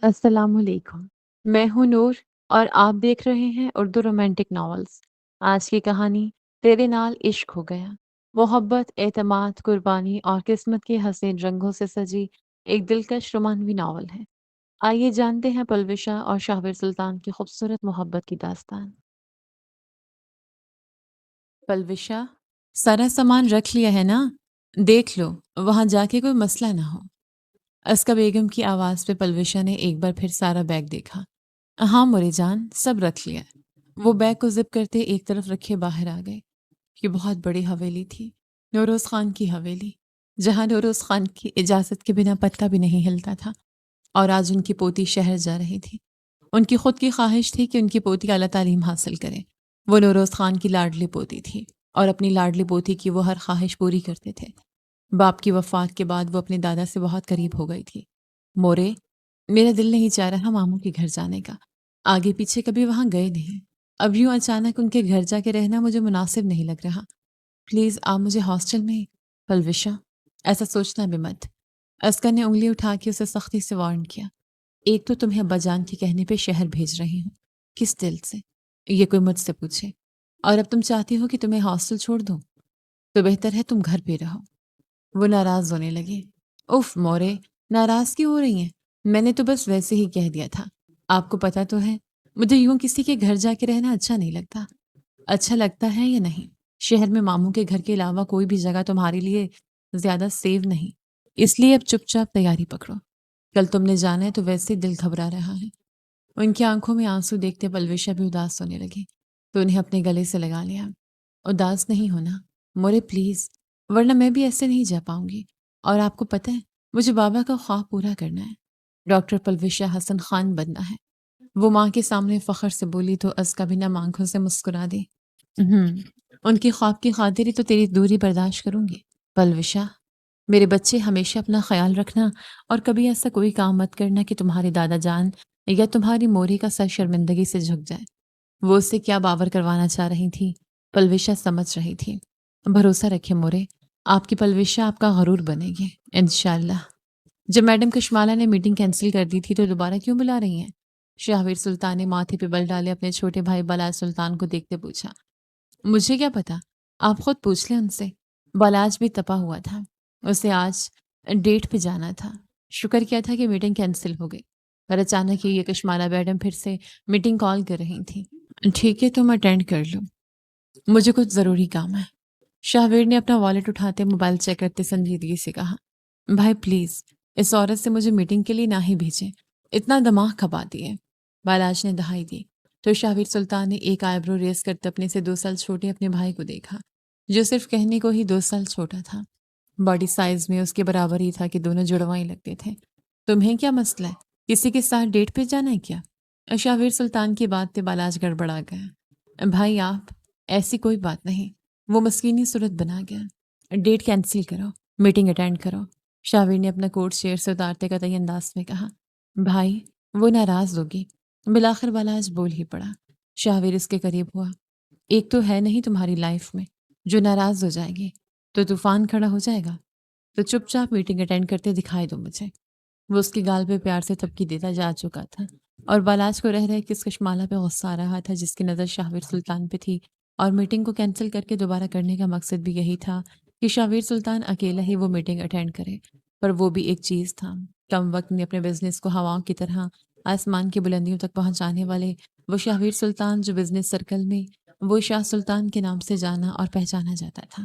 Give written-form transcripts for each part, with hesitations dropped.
السلام علیکم۔ میں ہوں نور اور آپ دیکھ رہے ہیں اردو رومانٹک ناولز۔ آج کی کہانی تیرے نال عشق ہو گیا۔ محبت، اعتماد، قربانی اور قسمت کے حسین رنگوں سے سجی ایک دلکش رومانوی ناول ہے۔ آئیے جانتے ہیں پلوشہ اور شاہور سلطان کی خوبصورت محبت کی داستان۔ پلوشہ، سارا سامان رکھ لیا ہے نا؟ دیکھ لو وہاں جا کے کوئی مسئلہ نہ ہو۔ اسکا بیگم کی آواز پہ پلوشہ نے ایک بار پھر سارا بیگ دیکھا۔ ہاں موری جان، سب رکھ لیا۔ وہ بیگ کو زپ کرتے ایک طرف رکھے باہر آ گئے۔ یہ بہت بڑی حویلی تھی، نوروز خان کی حویلی، جہاں نوروز خان کی اجازت کے بنا پتا بھی نہیں ہلتا تھا۔ اور آج ان کی پوتی شہر جا رہی تھی۔ ان کی خود کی خواہش تھی کہ ان کی پوتی اعلیٰ تعلیم حاصل کرے۔ وہ نوروز خان کی لاڈلی پوتی تھی اور اپنی لاڈلی پوتی کی وہ ہر خواہش پوری کرتے تھے۔ باپ کی وفات کے بعد وہ اپنے دادا سے بہت قریب ہو گئی تھی۔ مورے، میرا دل نہیں چاہ رہا ماموں کے گھر جانے کا۔ آگے پیچھے کبھی وہاں گئے نہیں۔ اب یوں اچانک ان کے گھر جا کے رہنا مجھے مناسب نہیں لگ رہا۔ پلیز آپ مجھے ہاسٹل میں۔ پلوشہ، ایسا سوچنا بھی مت۔ اسکر نے انگلی اٹھا کے اسے سختی سے وارن کیا۔ ایک تو تمہیں ابا جان کے کہنے پہ شہر بھیج رہی ہوں، کس دل سے؟ یہ کوئی مجھ سے پوچھے۔ اور اب تم چاہتی ہو کہ تمہیں ہاسٹل چھوڑ دوں؟ تو بہتر ہے تم گھر پہ رہو۔ وہ ناراض ہونے لگے۔ اف مورے، ناراض کیوں ہو رہی ہیں؟ میں نے تو بس ویسے ہی کہہ دیا تھا۔ آپ کو پتا تو ہے مجھے یوں کسی کے گھر جا کے رہنا اچھا نہیں لگتا۔ اچھا لگتا ہے یا نہیں؟ شہر میں ماموں کے گھر کے علاوہ کوئی بھی جگہ تمہارے لیے زیادہ سیو نہیں، اس لیے اب چپ چاپ تیاری پکڑو۔ کل تم نے جانا ہے تو ویسے دل گھبرا رہا ہے۔ ان کی آنکھوں میں آنسو دیکھتے پلوشہ بھی اداس ہونے لگی تو انہیں اپنے گلے سے لگا لیا۔ اداس نہیں ہونا مورے پلیز، ورنہ میں بھی ایسے نہیں جا پاؤں گی۔ اور آپ کو پتہ ہے مجھے بابا کا خواب پورا کرنا ہے، ڈاکٹر پلوشہ حسن خان بننا ہے۔ وہ ماں کے سامنے فخر سے بولی تو اسکا بھی نم آنکھوں سے مسکرا دی۔ ان کی خواب کی خاطر ہی تو تیری دوری برداشت کروں گی۔ پلوشہ، میرے بچے ہمیشہ اپنا خیال رکھنا اور کبھی ایسا کوئی کام مت کرنا کہ تمہارے دادا جان یا تمہاری موری کا سر شرمندگی سے جھک جائے۔ وہ اسے کیا باور کروانا چاہ رہی تھی پلوشہ سمجھ رہی تھی۔ بھروسہ رکھے مورے، آپ کی پلوشہ آپ کا غرور بنے گی انشاءاللہ۔ جب میڈم کشمالہ نے میٹنگ کینسل کر دی تھی تو دوبارہ کیوں بلا رہی ہیں؟ شاہویر سلطان نے ماتھے پہ بل ڈالے اپنے چھوٹے بھائی بالاج سلطان کو دیکھتے پوچھا۔ مجھے کیا پتا، آپ خود پوچھ لیں ان سے۔ بالاج بھی تپا ہوا تھا، اسے آج ڈیٹ پہ جانا تھا۔ شکر کیا تھا کہ میٹنگ کینسل ہو گئی، پر اچانک یہ کشمالہ میڈم پھر سے میٹنگ کال کر رہی تھی۔ ٹھیک ہے تم اٹینڈ کر لو، مجھے کچھ ضروری کام ہے۔ شاہویر نے اپنا والیٹ اٹھاتے موبائل چیک کرتے سنجیدگی سے کہا۔ بھائی پلیز اس عورت سے مجھے میٹنگ کے لیے نہ ہی بھیجیں، اتنا دماغ کھپاتی ہے۔ بالاج نے دہائی دی تو شاہویر سلطان نے ایک آئی برو ریز کرتے اپنے سے 2 سال چھوٹے اپنے بھائی کو دیکھا، جو صرف کہنے کو ہی 2 سال چھوٹا تھا۔ باڈی سائز میں اس کے برابر ہی تھا کہ دونوں جڑوائی لگتے تھے۔ تمہیں کیا مسئلہ ہے؟ کسی کے ساتھ ڈیٹ پہ جانا ہے کیا؟ شاہویر سلطان کی بات پہ بالاج گڑبڑا گیا۔ بھائی آپ، ایسی کوئی بات نہیں۔ وہ مسکینی صورت بنا گیا۔ ڈیٹ کینسل کرو، میٹنگ اٹینڈ کرو، شاہویر نے اپنا کوٹ چیئر سے اتارتے قطعی انداز میں کہا۔ بھائی وہ ناراض ہوگی۔ بالآخر بالاج بول ہی پڑا۔ شاہویر اس کے قریب ہوا۔ ایک تو ہے نہیں تمہاری لائف میں جو ناراض ہو جائے گی تو طوفان کھڑا ہو جائے گا، تو چپ چاپ میٹنگ اٹینڈ کرتے دکھائی دو مجھے۔ وہ اس کی گال پہ پیار سے تھپکی دیتا جا چکا تھا اور بالاج کو رہ کس کشمالہ پہ غصہ آ رہا تھا جس کی نظر شاہویر سلطان پہ تھی، اور میٹنگ کو کینسل کر کے دوبارہ کرنے کا مقصد بھی یہی تھا کہ شاہویر سلطان اکیلا ہی وہ میٹنگ اٹینڈ کرے۔ پر وہ بھی ایک چیز تھا، کم وقت میں اپنے بزنس کو ہواؤں کی طرح آسمان کی بلندیوں تک پہنچانے والے وہ شاہویر سلطان جو بزنس سرکل میں وہ شاہ سلطان کے نام سے جانا اور پہچانا جاتا تھا،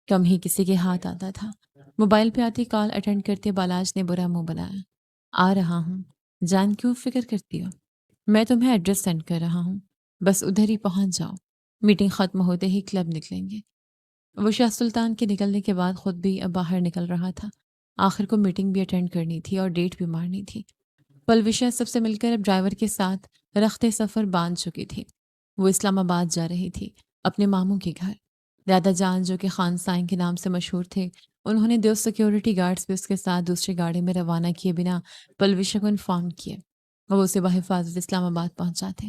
کم ہی کسی کے ہاتھ آتا تھا۔ موبائل پہ آتی کال اٹینڈ کرتے بالاج نے برا منہ بنایا۔ آ رہا ہوں، جان کیوں فکر کرتی ہو؟ میں تمہیں ایڈریس سینڈ کر رہا ہوں، بس ادھر ہی پہنچ جاؤ، میٹنگ ختم ہوتے ہی کلب نکلیں گے۔ وہ شاہ سلطان کے نکلنے کے بعد خود بھی اب باہر نکل رہا تھا۔ آخر کو میٹنگ بھی اٹینڈ کرنی تھی اور ڈیٹ بھی مارنی تھی۔ پلوشہ سب سے مل کر اب ڈرائیور کے ساتھ رخت سفر باندھ چکی تھی۔ وہ اسلام آباد جا رہی تھی، اپنے ماموں کے گھر۔ دادا جان جو کہ خان سائیں کے نام سے مشہور تھے، انہوں نے 2 سیکیورٹی گارڈز بھی اس کے ساتھ دوسری گاڑی میں روانہ کیے بنا پلوشہ کو انفارم کیے۔ وہ اسے بحفاظت اسلام آباد پہنچاتے۔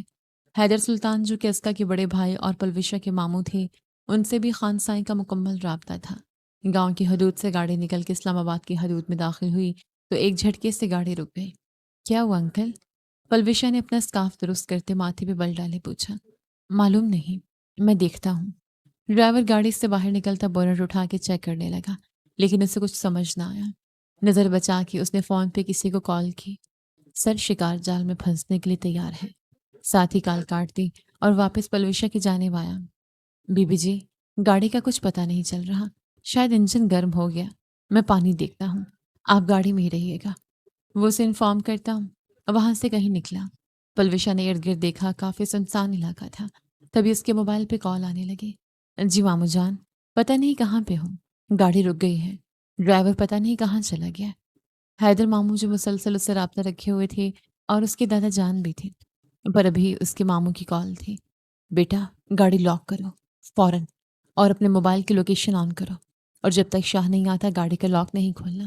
حیدر سلطان جو کہ اسکا کے بڑے بھائی اور پلوشہ کے ماموں تھے، ان سے بھی خان سائیں کا مکمل رابطہ تھا۔ گاؤں کی حدود سے گاڑی نکل کے اسلام آباد کی حدود میں داخل ہوئی تو ایک جھٹکے سے گاڑی رک گئی۔ کیا ہوا انکل؟ پلوشا نے اپنا اسکارف درست کرتے ماتھے پہ بل ڈالے پوچھا۔ معلوم نہیں، میں دیکھتا ہوں۔ ڈرائیور گاڑی سے باہر نکلتا بونٹ اٹھا کے چیک کرنے لگا، لیکن اسے کچھ سمجھ نہ آیا۔ نظر بچا کے اس نے فون پہ کسی کو کال کی۔ سر شکار جال میں پھنسنے کے لیے تیار ہے۔ ساتھ ہی کال کاٹ دی اور واپس پلوشا کی جانب آیا۔ بی بی جی، گاڑی کا کچھ پتہ نہیں چل رہا، شاید انجن گرم ہو گیا، میں پانی دیکھتا ہوں، آپ گاڑی میں ہی رہیے گا۔ وہ اسے انفارم کرتا وہاں سے کہیں نکلا۔ پلوشا نے ارد گرد دیکھا، کافی سنسان علاقہ تھا۔ تبھی اس کے موبائل پہ کال آنے لگی۔ جی مامو جان، پتہ نہیں کہاں پہ ہوں، گاڑی رک گئی ہے، ڈرائیور پتہ نہیں کہاں چلا گیا۔ حیدر ماموں جو مسلسل اس سے رابطہ رکھے ہوئے تھے اور اس کے دادا جان بھی تھے، پر ابھی اس کے ماموں کی کال تھی۔ بیٹا، گاڑی لاک کرو فوراً، اور اپنے موبائل کی لوکیشن آن کرو، اور جب تک شاہ نہیں آتا گاڑی کا لاک نہیں کھولنا۔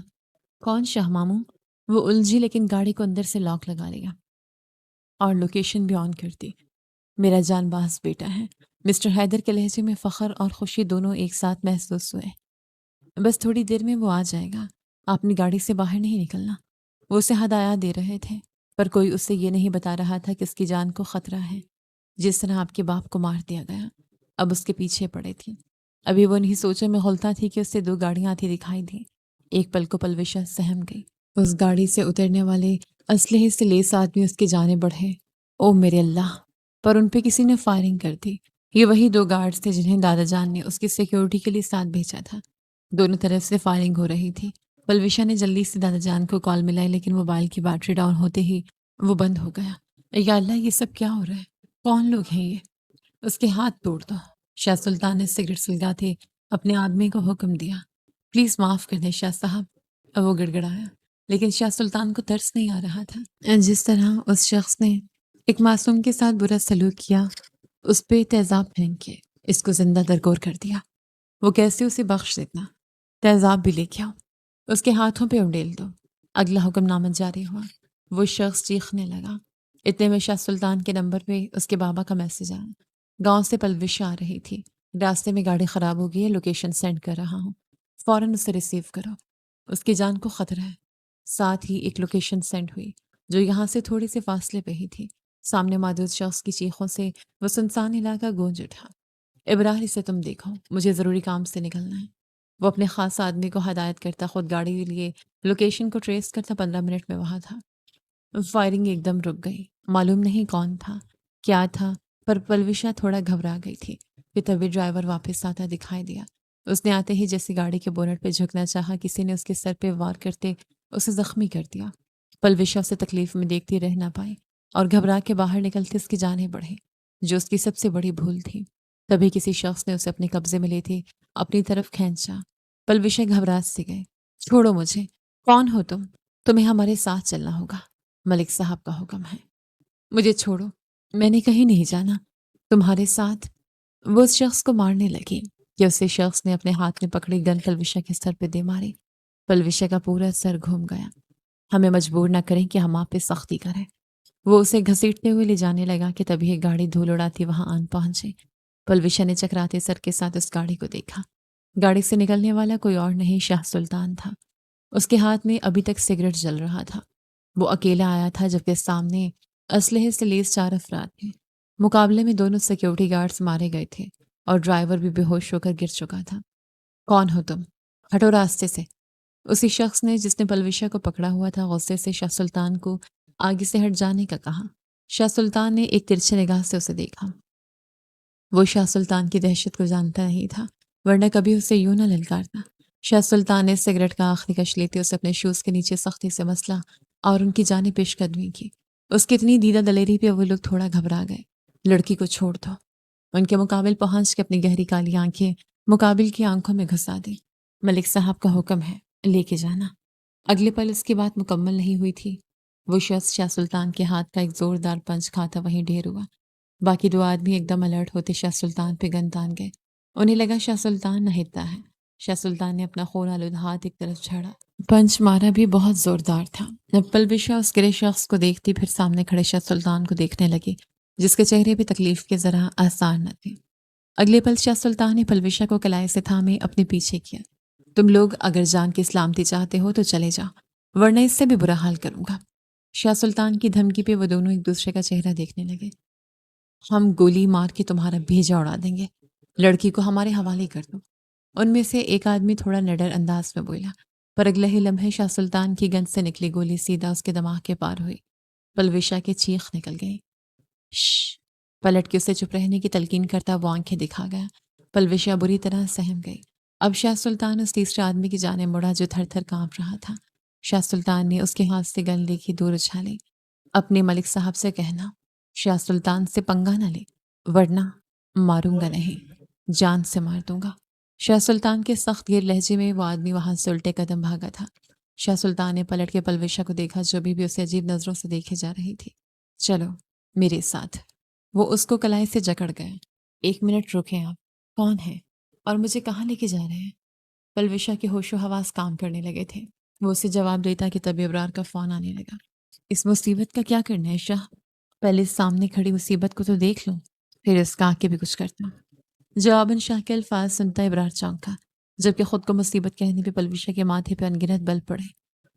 کون شاہ ماموں؟ وہ الجھی لیکن گاڑی کو اندر سے لاک لگا لیا اور لوکیشن بھی آن کر دی۔ میرا جان باز بیٹا ہے۔ مسٹر حیدر کے لہجے میں فخر اور خوشی دونوں ایک ساتھ محسوس ہوئے۔ بس تھوڑی دیر میں وہ آ جائے گا، آپ اپنی گاڑی سے باہر نہیں نکلنا۔ وہ اسے ہدایات دے رہے تھے، پر کوئی اسے یہ نہیں بتا رہا تھا کہ اس کی جان کو خطرہ ہے۔ جس طرح آپ کے باپ کو مار دیا گیا، اب اس کے پیچھے پڑے تھی۔ ابھی وہ انہی سوچوں میں غلطہ تھی کہ اس سے 2 گاڑیاں آتی دکھائی دیں۔ ایک پل کو پلوشا سہم گئی۔ اس گاڑی سے اترنے والے اسلحے سے لیس آدمی اس کی جانب بڑھے۔ او میرے اللہ! پر ان پہ کسی نے فائرنگ کر دی۔ یہ وہی 2 گارڈز تھے جنہیں دادا جان نے اس کی سیکیورٹی کے لیے ساتھ بھیجا تھا۔ دونوں طرف سے فائرنگ ہو رہی تھی۔ پلوشا نے جلدی سے دادا جان کو کال ملائی، لیکن موبائل کی بیٹری ڈاؤن ہوتے ہی وہ بند ہو گیا۔ یا اللہ، یہ سب کیا ہو رہا ہے؟ کون لوگ ہیں یہ؟ اس کے ہاتھ توڑ دو۔ شاہ سلطان نے سگریٹ سلگاتے اپنے آدمی کو حکم دیا۔ پلیز معاف کر دیں شاہ صاحب۔ اب وہ گڑ گڑایا، لیکن شاہ سلطان کو ترس نہیں آ رہا تھا۔ جس طرح اس شخص نے ایک معصوم کے ساتھ برا سلوک کیا، اس پہ تیزاب پھینک کے اس کو زندہ درگور کر دیا، وہ کیسے اسے بخش دیتا؟ تیزاب بھی لے کے آؤ، اس کے ہاتھوں پہ انڈیل دو۔ اگلا حکم نامہ جاری ہوا۔ وہ شخص چیخنے لگا۔ اتنے میں شاہ سلطان کے نمبر پہ اس کے بابا کا میسج آیا۔ گاؤں سے پلوشا آ رہی تھی، راستے میں گاڑی خراب ہو گئی ہے، لوکیشن سینڈ کر رہا ہوں، فوراً اسے ریسیو کرو، اس کی جان کو خطرہ ہے۔ ساتھ ہی ایک لوکیشن سینڈ ہوئی جو یہاں سے تھوڑے سے فاصلے پہ ہی تھی۔ سامنے موجود شخص کی چیخوں سے وہ سنسان علاقہ گونج اٹھا۔ ابراہ، اسے تم دیکھو، مجھے ضروری کام سے نکلنا ہے۔ وہ اپنے خاص آدمی کو ہدایت کرتا خود گاڑی کے لیے لوکیشن کو ٹریس کرتا 15 منٹ میں وہاں تھا۔ فائرنگ ایک دم رک گئی۔ معلوم نہیں کون تھا، کیا تھا، پر پلوشا تھوڑا گھبرا گئی تھی کہ تبھی ڈرائیور واپس آتا دکھائی دیا۔ اس نے آتے ہی جیسی گاڑی کے بونٹ پہ جھکنا چاہا، کسی نے اس کے سر پہ وار کرتے اسے زخمی کر دیا۔ پلوشا اسے تکلیف میں دیکھتی رہ نہ پائی اور گھبرا کے باہر نکلتے اس کی جانیں بڑھی، جو اس کی سب سے بڑی بھول تھی۔ تبھی کسی شخص نے اسے اپنے قبضے میں لیتے اپنی طرف کھینچا۔ پلوشا گھبراہٹ سے گئے۔ چھوڑو مجھے، کون ہو تم؟ تمہیں ہمارے ساتھ چلنا ہوگا، ملک صاحب کا حکم ہے۔ مجھے چھوڑو، میں نے کہیں نہیں جانا، تمہارے ساتھ۔ وہ اس شخص کو مارنے لگی کہ اسے شخص نے اپنے ہاتھ میں پکڑی گن پلوشا کے سر پہ دے ماری۔ پلوشا کا پورا سر گھوم گیا۔ ہمیں مجبور نہ کریں کہ ہم آپ پہ سختی کریں۔ وہ اسے گھسیٹتے ہوئے لے جانے لگا کہ تبھی ایک گاڑی دھول اڑاتی وہاں آن پہنچی۔ پلوشا نے چکراتے سر کے ساتھ اس گاڑی کو دیکھا۔ گاڑی سے نکلنے والا کوئی اور نہیں، شاہ سلطان تھا۔ اس کے ہاتھ میں ابھی تک سگریٹ جل رہا تھا۔ وہ اکیلا آیا تھا، جبکہ سامنے اسلحے سے لیس 4 افراد تھے۔ مقابلے میں دونوں سیکیورٹی گارڈز مارے گئے تھے اور ڈرائیور بھی بے ہوش ہو کر گر چکا تھا۔ کون ہو تم؟ ہٹو راستے سے۔ اسی شخص نے جس نے پلوشا کو پکڑا ہوا تھا غصے سے شاہ سلطان کو آگے سے ہٹ جانے کا کہا۔ شاہ سلطان نے ایک ترچھے نگاہ سے اسے دیکھا۔ وہ شاہ سلطان کی دہشت کو جانتا نہیں تھا، ورنہ کبھی اسے یوں نہ للکارتا۔ شاہ سلطان نے سگریٹ کا آخری کش لیتے اسے اپنے شوز کے نیچے سختی سے مسلا اور ان کی جانب پیش قدمی کی۔ اس کی اتنی دیدہ دلیری پہ وہ لوگ تھوڑا گھبرا گئے۔ لڑکی کو چھوڑ دو۔ ان کے مقابل پہنچ کے اپنی گہری کالی آنکھیں مقابل کی آنکھوں میں گھسا دی۔ ملک صاحب کا حکم ہے، لے کے جانا۔ اگلے پل اس کی بات مکمل نہیں ہوئی تھی، وہ شخص شاہ سلطان کے ہاتھ کا ایک زوردار پنچ کھاتا وہیں ڈھیر ہوا۔ باقی 2 آدمی ایک دم الرٹ ہوتے شاہ سلطان پہ گن تان گئے۔ انہیں لگا شاہ سلطان نہتا ہے۔ شاہ سلطان نے اپنا خون آلود ہاتھ ایک طرف جھاڑا۔ پنچ مارا بھی بہت زوردار تھا۔ جب پلوشا اس گرے شخص کو دیکھتی پھر سامنے کھڑے شاہ سلطان کو دیکھنے لگی، جس کے چہرے پہ تکلیف کے ذرا آثار نہ تھے۔ اگلے پل شاہ سلطان نے پلوشا کو کلائی سے تھامے اپنے پیچھے کیا۔ تم لوگ اگر جان کی سلامتی چاہتے ہو تو چلے جاؤ، ورنہ اس سے بھی برا حال کروں گا۔ شاہ سلطان کی دھمکی پہ وہ دونوں ایک دوسرے کا چہرہ دیکھنے لگے۔ ہم گولی مار کے تمہارا بھیجا اڑا دیں گے، لڑکی کو ہمارے حوالے کر دو۔ ان میں سے ایک آدمی تھوڑا نڈر انداز میں بولا، پر اگلے ہی لمحے شاہ سلطان کی گن سے نکلی گولی سیدھا اس کے دماغ کے پار ہوئی۔ پلویشا کی چیخ نکل گئی۔ شش! پلٹ کے اسے چپ رہنے کی تلقین کرتا وہ آنکھیں دکھا گیا۔ پلویشا بری طرح سہم گئی۔ اب شاہ سلطان اس تیسرے آدمی کی جانب مڑا جو تھر تھر کانپ رہا تھا۔ شاہ سلطان نے اس کے ہاتھ سے گن لے کے دور اچھالی۔ اپنے ملک صاحب سے کہنا شاہ سلطان سے پنگا نہ لے، ورنہ ماروں گا نہیں، جان سے مار دوں گا۔ شاہ سلطان کے سخت گیر لہجے میں وہ آدمی وہاں سے الٹے قدم بھاگا تھا۔ شاہ سلطان نے پلٹ کے پلویشا کو دیکھا جو بھی اسے عجیب نظروں سے دیکھے جا رہی تھی۔ چلو میرے ساتھ۔ وہ اس کو کلائی سے جکڑ گئے۔ 1 منٹ رکیں آپ، کون ہے اور مجھے کہاں لے کے جا رہے ہیں؟ پلویشا کے ہوش و حواس کام کرنے لگے تھے۔ وہ اسے جواب دیتا کہ تب ابرار کا فون آنے لگا۔ اس مصیبت کا کیا کرنا ہے شاہ؟ پہلے سامنے کھڑی مصیبت کو تو دیکھ لوں، پھر اس کا آگے بھی کچھ کرتا ہوں۔ جواباً شاہ کے الفاظ سنتا ابرار چونکا، جبکہ خود کو مصیبت کہنے پہ پلویشا کے ماتھے پہ انگنت بل پڑے۔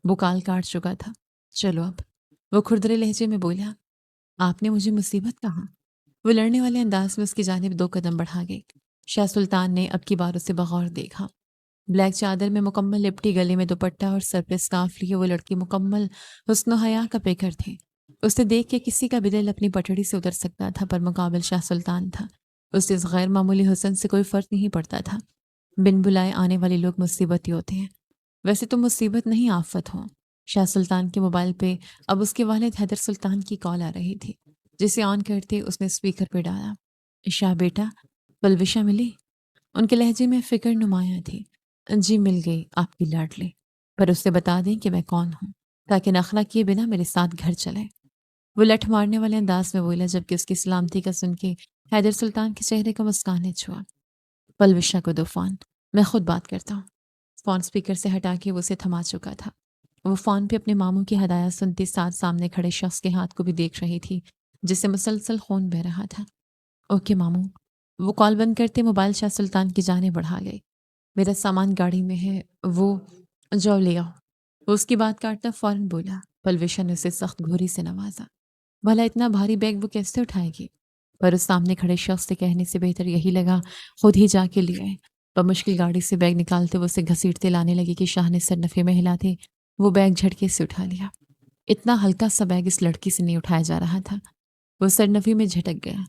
وہ کال کاٹ چکا تھا۔ چلو اب، وہ کھردرے لہجے میں بولا، آپ نے مجھے مصیبت کہا؟ وہ لڑنے والے انداز میں اس کی جانب 2 قدم بڑھا گئی۔ شاہ سلطان نے اب کی بار اسے بغور دیکھا۔ بلیک چادر میں مکمل لپٹی، گلے میں دوپٹہ اور سر پہ اسکارف لیے وہ لڑکی مکمل حسن و حیا کا پیکر تھی۔ اسے دیکھ کے کسی کا بھی دل اپنی پٹڑی سے اتر سکتا تھا، پر مقابل شاہ سلطان تھا۔ اس سے اس غیر معمولی حسن سے کوئی فرق نہیں پڑتا تھا۔ بن بلائے آنے والے لوگ مصیبت ہی ہوتے ہیں۔ ویسے تو مصیبت نہیں آفت ہو۔ شاہ سلطان کے موبائل پہ اب اس کے والد حیدر سلطان کی کال آ رہی تھی، جسے آن کرتے اس نے اسپیکر پہ ڈالا۔ شاہ بیٹا، پلویشا ملی؟ ان کے لہجے میں فکر نمایاں تھی۔ جی مل گئی آپ کی لاڈلی، پر اس سے بتا دیں کہ میں کون ہوں، تاکہ نخلا کیے بنا میرے ساتھ گھر چلے۔ وہ لٹھ مارنے والے انداز میں بولا، جبکہ اس کی سلامتی کا سن کے حیدر سلطان کے چہرے کو مسکان چھوا۔ پلویشا کو دو فون، میں خود بات کرتا ہوں۔ فون اسپیکر سے ہٹا کے وہ اسے تھما چکا تھا۔ وہ فون پہ اپنے ماموں کی ہدایت سنتی ساتھ سامنے کھڑے شخص کے ہاتھ کو بھی دیکھ رہی تھی، جس سے مسلسل خون بہہ رہا تھا۔ اوکے ماموں۔ وہ کال بند کرتے موبائل شاہ سلطان کی جانب بڑھا گئی۔ میرا سامان گاڑی میں ہے، وہ جاؤ لے آؤ۔ وہ اس کی بات کاٹتا فوراً بولا۔ پلویشا نے اسے سخت گھوری سے نوازا۔ بھلا اتنا بھاری بیگ وہ کیسے اٹھائے گی؟ پر اس سامنے کھڑے شخص سے کہنے سے بہتر یہی لگا خود ہی جا کے لے آئے۔ بمشکل گاڑی سے بیگ نکالتے وہ اسے گھسیٹتے لانے لگی کہ شاہ نے سر نفے میں ہلاتے وہ بیگ جھٹکے سے اٹھا لیا۔ اتنا ہلکا سا بیگ اس لڑکی سے نہیں اٹھایا جا رہا تھا۔ وہ سر نفی میں جھٹک گیا،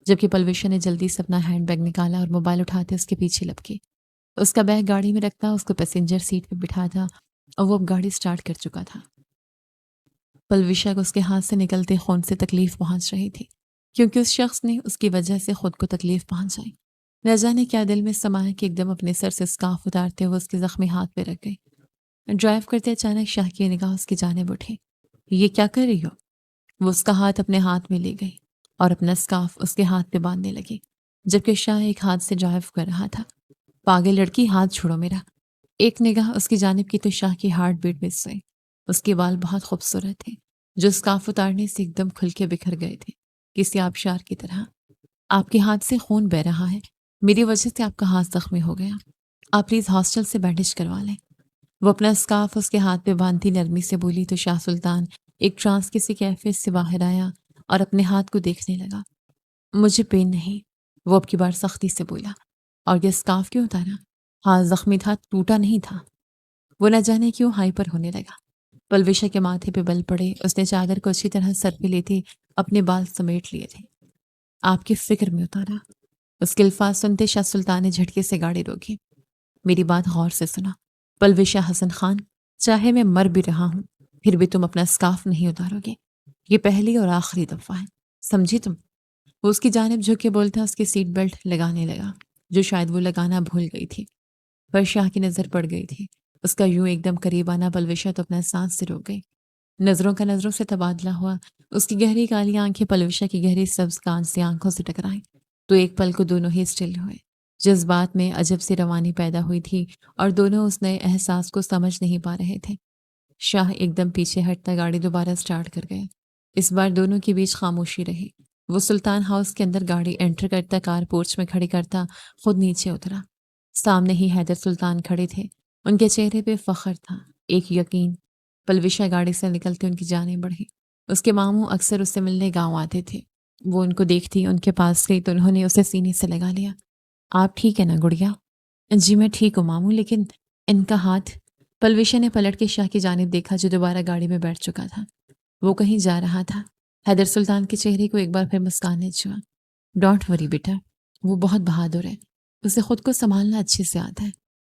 جبکہ پلویشا نے جلدی سے اپنا ہینڈ بیگ نکالا اور موبائل اٹھاتے اس کے پیچھے لپکی۔ اس کا بیگ گاڑی میں رکھتا، اس کو پیسنجر سیٹ پہ بٹھاتا اور وہ اب گاڑی سٹارٹ کر چکا تھا۔ پلویشا کو اس کے ہاتھ سے نکلتے خون سے تکلیف پہنچ رہی تھی، کیونکہ اس شخص نے اس کی وجہ سے خود کو تکلیف پہنچائی۔ نہ جانے کیا دل میں سمایا کہ ایک دم اپنے سر سے اسکارف اتارتے ہوئے اس کے زخمی ہاتھ پہ رکھ گئی۔ ڈرائیو کرتے اچانک شاہ کی نگاہ اس کی جانب اٹھی۔ یہ کیا کر رہی ہو؟ وہ اس کا ہاتھ اپنے ہاتھ میں لے گئی اور اپنا اسکارف اس کے ہاتھ پہ باندھنے لگی، جبکہ شاہ ایک ہاتھ سے ڈرائیو کر رہا تھا۔ پاگل لڑکی، ہاتھ چھوڑو میرا۔ ایک نگاہ اس کی جانب کی تو شاہ کی ہارٹ بیٹ مس ہوئی۔ اس کے بال بہت خوبصورت تھے، جو اسکارف اتارنے سے ایک دم کھل کے بکھر گئے تھے، کسی آبشار کی طرح۔ آپ کے ہاتھ سے خون بہہ رہا ہے، میری وجہ سے آپ کا ہاتھ زخمی ہو گیا، آپ پلیز ہاسٹل سے بینڈیج کروا لیں۔ وہ اپنا اسکارف اس کے ہاتھ پہ باندھتی نرمی سے بولی تو شاہ سلطان ایک ٹرانس کسی کیفیت سے باہر آیا اور اپنے ہاتھ کو دیکھنے لگا۔ مجھے پین نہیں، وہ اب کی بار سختی سے بولا۔ اور یہ اسکارف کیوں اتارا؟ ہاتھ زخمی تھا، ٹوٹا نہیں تھا۔ وہ نہ جانے کیوں ہائپر ہونے لگا۔ پلویشا کے ماتھے پہ بل پڑے، اس نے چادر کو اچھی طرح سر پہ لیتے اپنے بال سمیٹ لیے تھے۔ آپ کی فکر میں اتارا۔ اس کے الفاظ سنتے شاہ سلطان نے جھٹکے سے گاڑی روکی۔ میری بات غور سے سنا پلویشا حسن خان، چاہے میں مر بھی رہا ہوں پھر بھی تم اپنا اسکارف نہیں اتارو گے، یہ پہلی اور آخری دفعہ ہے، سمجھی تم؟ وہ اس کی جانب جھک کے بولتا اس کی سیٹ بیلٹ لگانے لگا، جو شاید وہ لگانا بھول گئی تھی۔ پر شاہ کی نظر پڑ گئی تھی، اس کا یوں ایک دم قریب آنا پلویشا تو اپنا سانس سے روک گئی۔ نظروں کا نظروں سے تبادلہ ہوا، اس کی گہری کالی آنکھیں پلویشا کی گہری سبز کان سے آنکھوں سے ٹکرائیں تو ایک پل کو دونوں ہی اسٹل ہوئے۔ جذبات میں عجب سی روانی پیدا ہوئی تھی اور دونوں اس نئے احساس کو سمجھ نہیں پا رہے تھے۔ شاہ ایک دم پیچھے ہٹتا گاڑی دوبارہ سٹارٹ کر گئے۔ اس بار دونوں کے بیچ خاموشی رہی۔ وہ سلطان ہاؤس کے اندر گاڑی انٹر کرتا، کار پورچ میں کھڑی کرتا خود نیچے اترا۔ سامنے ہی حیدر سلطان کھڑے تھے، ان کے چہرے پہ فخر تھا، ایک یقین۔ پلویشا گاڑی سے نکلتے ان کی جانب بڑھی۔ اس کے ماموں اکثر اس سے ملنے گاؤں آتے تھے۔ وہ ان کو دیکھتی ان کے پاس گئی تو انہوں نے اسے سینے سے لگا لیا۔ آپ ٹھیک ہے نا گڑیا؟ جی میں ٹھیک ہوں ماموں، لیکن ان کا ہاتھ۔ پلویشا نے پلٹ کے شاہ کی جانب دیکھا جو دوبارہ گاڑی میں بیٹھ چکا تھا۔ وہ کہیں جا رہا تھا۔ حیدر سلطان کے چہرے کو ایک بار پھر مسکان نے چھوا۔ ڈونٹ وری بیٹا، وہ بہت بہادر ہے، اسے خود کو سنبھالنا اچھے سے آتا ہے۔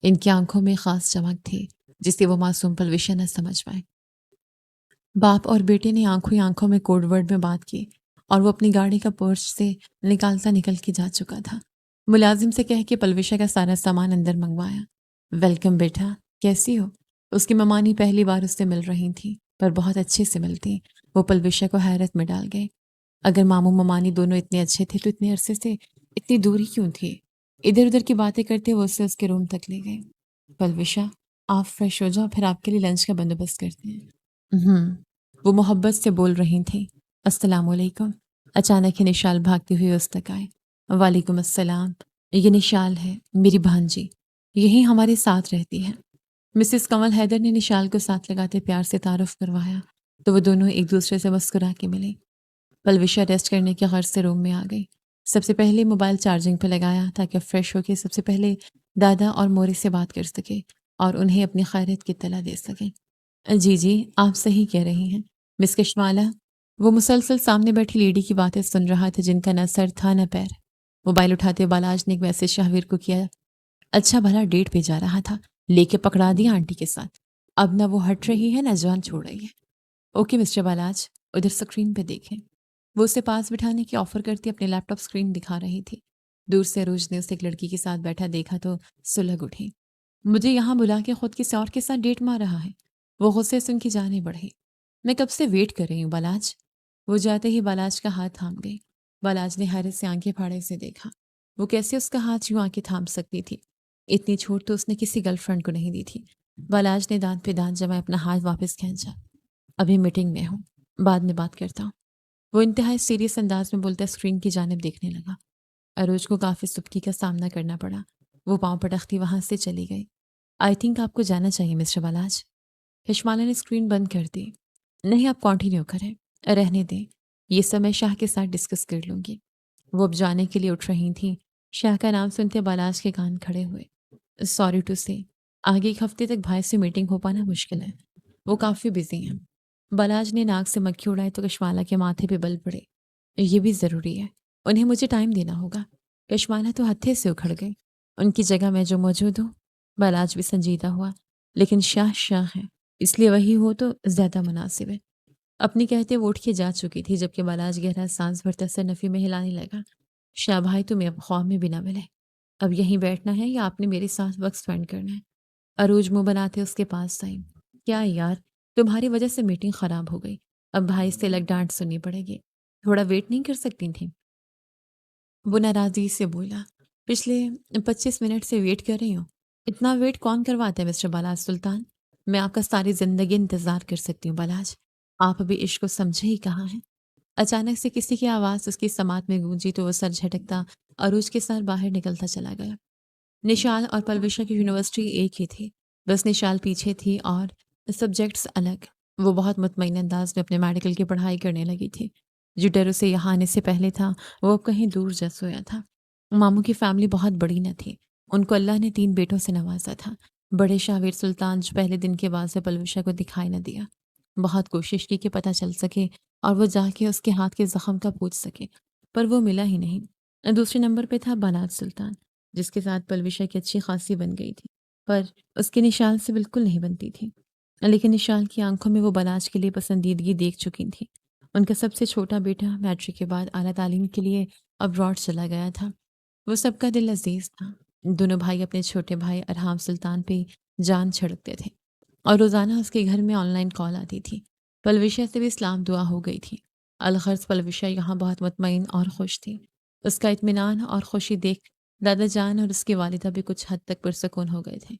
ان کی آنکھوں میں خاص چمک تھی جسے وہ معصوم پلویشا نہ سمجھ پائے۔ باپ اور بیٹے نے آنکھوں ہی آنکھوں میں کوڈ ورڈ میں بات کی اور وہ اپنی گاڑی کا پرچ سے نکالتا نکل کے جا چکا تھا۔ ملازم سے کہہ کے پلویشا کا سارا سامان اندر منگوایا۔ ویلکم بیٹا، کیسی ہو؟ اس کی ممانی پہلی بار اس سے مل رہی تھی پر بہت اچھے سے ملتی۔ وہ پلویشا کو حیرت میں ڈال گئے۔ اگر ماموں ممانی دونوں اتنے اچھے تھے تو اتنے عرصے سے اتنی دوری کیوں تھی؟ ادھر ادھر کی باتیں کرتے وہ اسے اس کے روم تک لے گئے۔ پلویشا، آپ فریش ہو جاؤ، پھر آپ کے لیے لنچ کا بندوبست کرتے ہیں۔ وہ محبت سے بول رہی تھی۔ السلام علیکم۔ اچانک ہی نشال بھاگتے ہوئے اس تک آئے۔ وعلیکم السلام، یہ نشال ہے، میری بھانجی، یہی ہمارے ساتھ رہتی ہے۔ مسز کنول حیدر نے نشال کو ساتھ لگاتے پیار سے تعارف کروایا تو وہ دونوں ایک دوسرے سے مسکرا کے ملے۔ پلویشا ریسٹ کرنے کے غرض سے روم میں آ گئی۔ سب سے پہلے موبائل چارجنگ پہ لگایا تاکہ فریش ہو کے سب سے پہلے دادا اور موری سے بات کر سکے اور انہیں اپنی خیریت کی اطلاع دے سکے۔ جی آپ صحیح کہہ رہی ہیں مس کشمالہ۔ وہ مسلسل سامنے بیٹھی لیڈی کی باتیں سن رہا تھا جن کا نہ سر تھا نہ پیر۔ موبائل اٹھاتے بالاج نے ایک میسج شاہویر کو کیا۔ اچھا بھلا ڈیٹ پہ جا رہا تھا، لے کے پکڑا دیا آنٹی کے ساتھ، اب نہ وہ ہٹ رہی ہے نہ جان چھوڑ رہی ہے۔ اوکے مسٹر بالاج، ادھر اسکرین پہ دیکھیں۔ وہ اسے پاس بٹھانے کی آفر کرتی اپنے لیپ ٹاپ اسکرین دکھا رہی تھی۔ دور سے عروج نے اسے ایک لڑکی کے ساتھ بیٹھا دیکھا تو سلگ اٹھی۔ مجھے یہاں بلا کے خود کسی اور کے ساتھ ڈیٹ مار رہا ہے۔ وہ غصے سے ان کی جانیں بڑھی۔ میں کب سے ویٹ کر رہی ہوں بالاج۔ وہ جاتے ہی بالاج کا ہاتھ تھام گئی۔ بالاج نے حیرت سے آنکھیں پھاڑے سے دیکھا۔ وہ کیسے اس کا ہاتھ یوں آنکھیں تھام سکتی تھی؟ اتنی چھوٹ تو اس نے کسی گرل فرینڈ کو نہیں دی تھی۔ بالاج نے دانت پہ دانت جمائے اپنا ہاتھ واپس کھینچا۔ ابھی میٹنگ میں ہوں، بعد میں بات کرتا ہوں۔ وہ انتہائی سیریس انداز میں بولتا اسکرین کی جانب دیکھنے لگا۔ اروج کو کافی سبکی کا سامنا کرنا پڑا۔ وہ پاؤں پٹختی وہاں سے چلی گئی۔ آئی تھنک آپ کو جانا چاہیے مسٹر بالاج۔ کشمالہ نے اسکرین بند کر دی۔ نہیں، آپ کنٹینیو کریں، رہنے دیں، یہ سب میں شاہ کے ساتھ ڈسکس کر لوں گی۔ وہ اب جانے کے لیے اٹھ رہی تھیں۔ شاہ کا نام سنتے بالاج کے کان کھڑے ہوئے۔ سوری ٹو سے، آگے ایک ہفتے تک بھائی سے میٹنگ ہو پانا مشکل ہے، وہ کافی بزی ہیں۔ بالاج نے ناک سے مکھی اڑائی تو کشمالہ کے ماتھے پہ بل پڑے۔ یہ بھی ضروری ہے، انہیں مجھے ٹائم دینا ہوگا۔ کشمالہ تو ہتھے سے اکھڑ گئی۔ ان کی جگہ میں جو موجود ہوں۔ بالاج بھی سنجیدہ ہوا۔ لیکن شاہ ہے، اس لیے وہی ہو تو زیادہ مناسب ہے۔ اپنی کہتے وہ اٹھ کے جا چکی تھی جبکہ بالاج گہرا سانس بھرتا سر نفی میں ہلانے لگا۔ شاہ بھائی تمہیں اب خواب میں بھی نہ ملے۔ اب یہیں بیٹھنا ہے یا آپ نے میرے ساتھ وقت سپینڈ کرنا ہے؟ اروج منہ بناتے اس کے پاس آئی۔ کیا یار، تمہاری وجہ سے میٹنگ خراب ہو گئی، اب بھائی سے الگ ڈانٹ سننی پڑے گی، تھوڑا ویٹ نہیں کر سکتی تھیں؟ وہ ناراضی سے بولا۔ پچھلے 25 منٹ سے ویٹ کر رہی ہوں۔ اتنا ویٹ کون کرواتا ہے مسٹر بالاج سلطان؟ میں آپ کا ساری زندگی انتظار کر سکتی ہوں بالاج، آپ ابھی عشق کو سمجھے ہی کہاں ہیں؟ اچانک سے کسی کی آواز اس کی سماعت میں گونجی تو وہ سر جھٹکتا عروج کے ساتھ باہر نکلتا چلا گیا۔ نشال اور پلوشا کی یونیورسٹی ایک ہی تھی، بس نشال پیچھے تھی اور سبجیکٹس الگ۔ وہ بہت مطمئن انداز میں اپنے میڈیکل کی پڑھائی کرنے لگی تھی۔ جو ڈر اسے یہاں آنے سے پہلے تھا وہ اب کہیں دور جا سویا تھا۔ ماموں کی فیملی بہت بڑی نہ تھی، ان کو اللہ نے 3 بیٹوں سے نوازا تھا۔ بڑے شاہویر سلطان جو پہلے دن کے بعد سے پلوشا کو دکھائی نہ دیا۔ بہت کوشش کی کہ پتہ چل سکے اور وہ جا کے اس کے ہاتھ کے زخم کا پوچھ سکے، پر وہ ملا ہی نہیں۔ دوسرے نمبر پہ تھا بالاج سلطان، جس کے ساتھ پلوشا کی اچھی خاصی بن گئی تھی، پر اس کے نشال سے بالکل نہیں بنتی تھی۔ لیکن نشال کی آنکھوں میں وہ بالاج کے لیے پسندیدگی دیکھ چکی تھی۔ ان کا سب سے چھوٹا بیٹا میٹرک کے بعد اعلیٰ تعلیم کے لیے ابراڈ چلا گیا تھا۔ وہ سب کا دل عزیز تھا۔ دونوں بھائی اپنے چھوٹے بھائی ارحام سلطان پہ جان چھڑکتے تھے اور روزانہ اس کے گھر میں آن لائن کال آتی تھی۔ پلوشا سے بھی اسلام دعا ہو گئی تھی۔ الغرض پلوشا یہاں بہت مطمئن اور خوش تھی۔ اس کا اطمینان اور خوشی دیکھ دادا جان اور اس کی والدہ بھی کچھ حد تک پرسکون ہو گئے تھے۔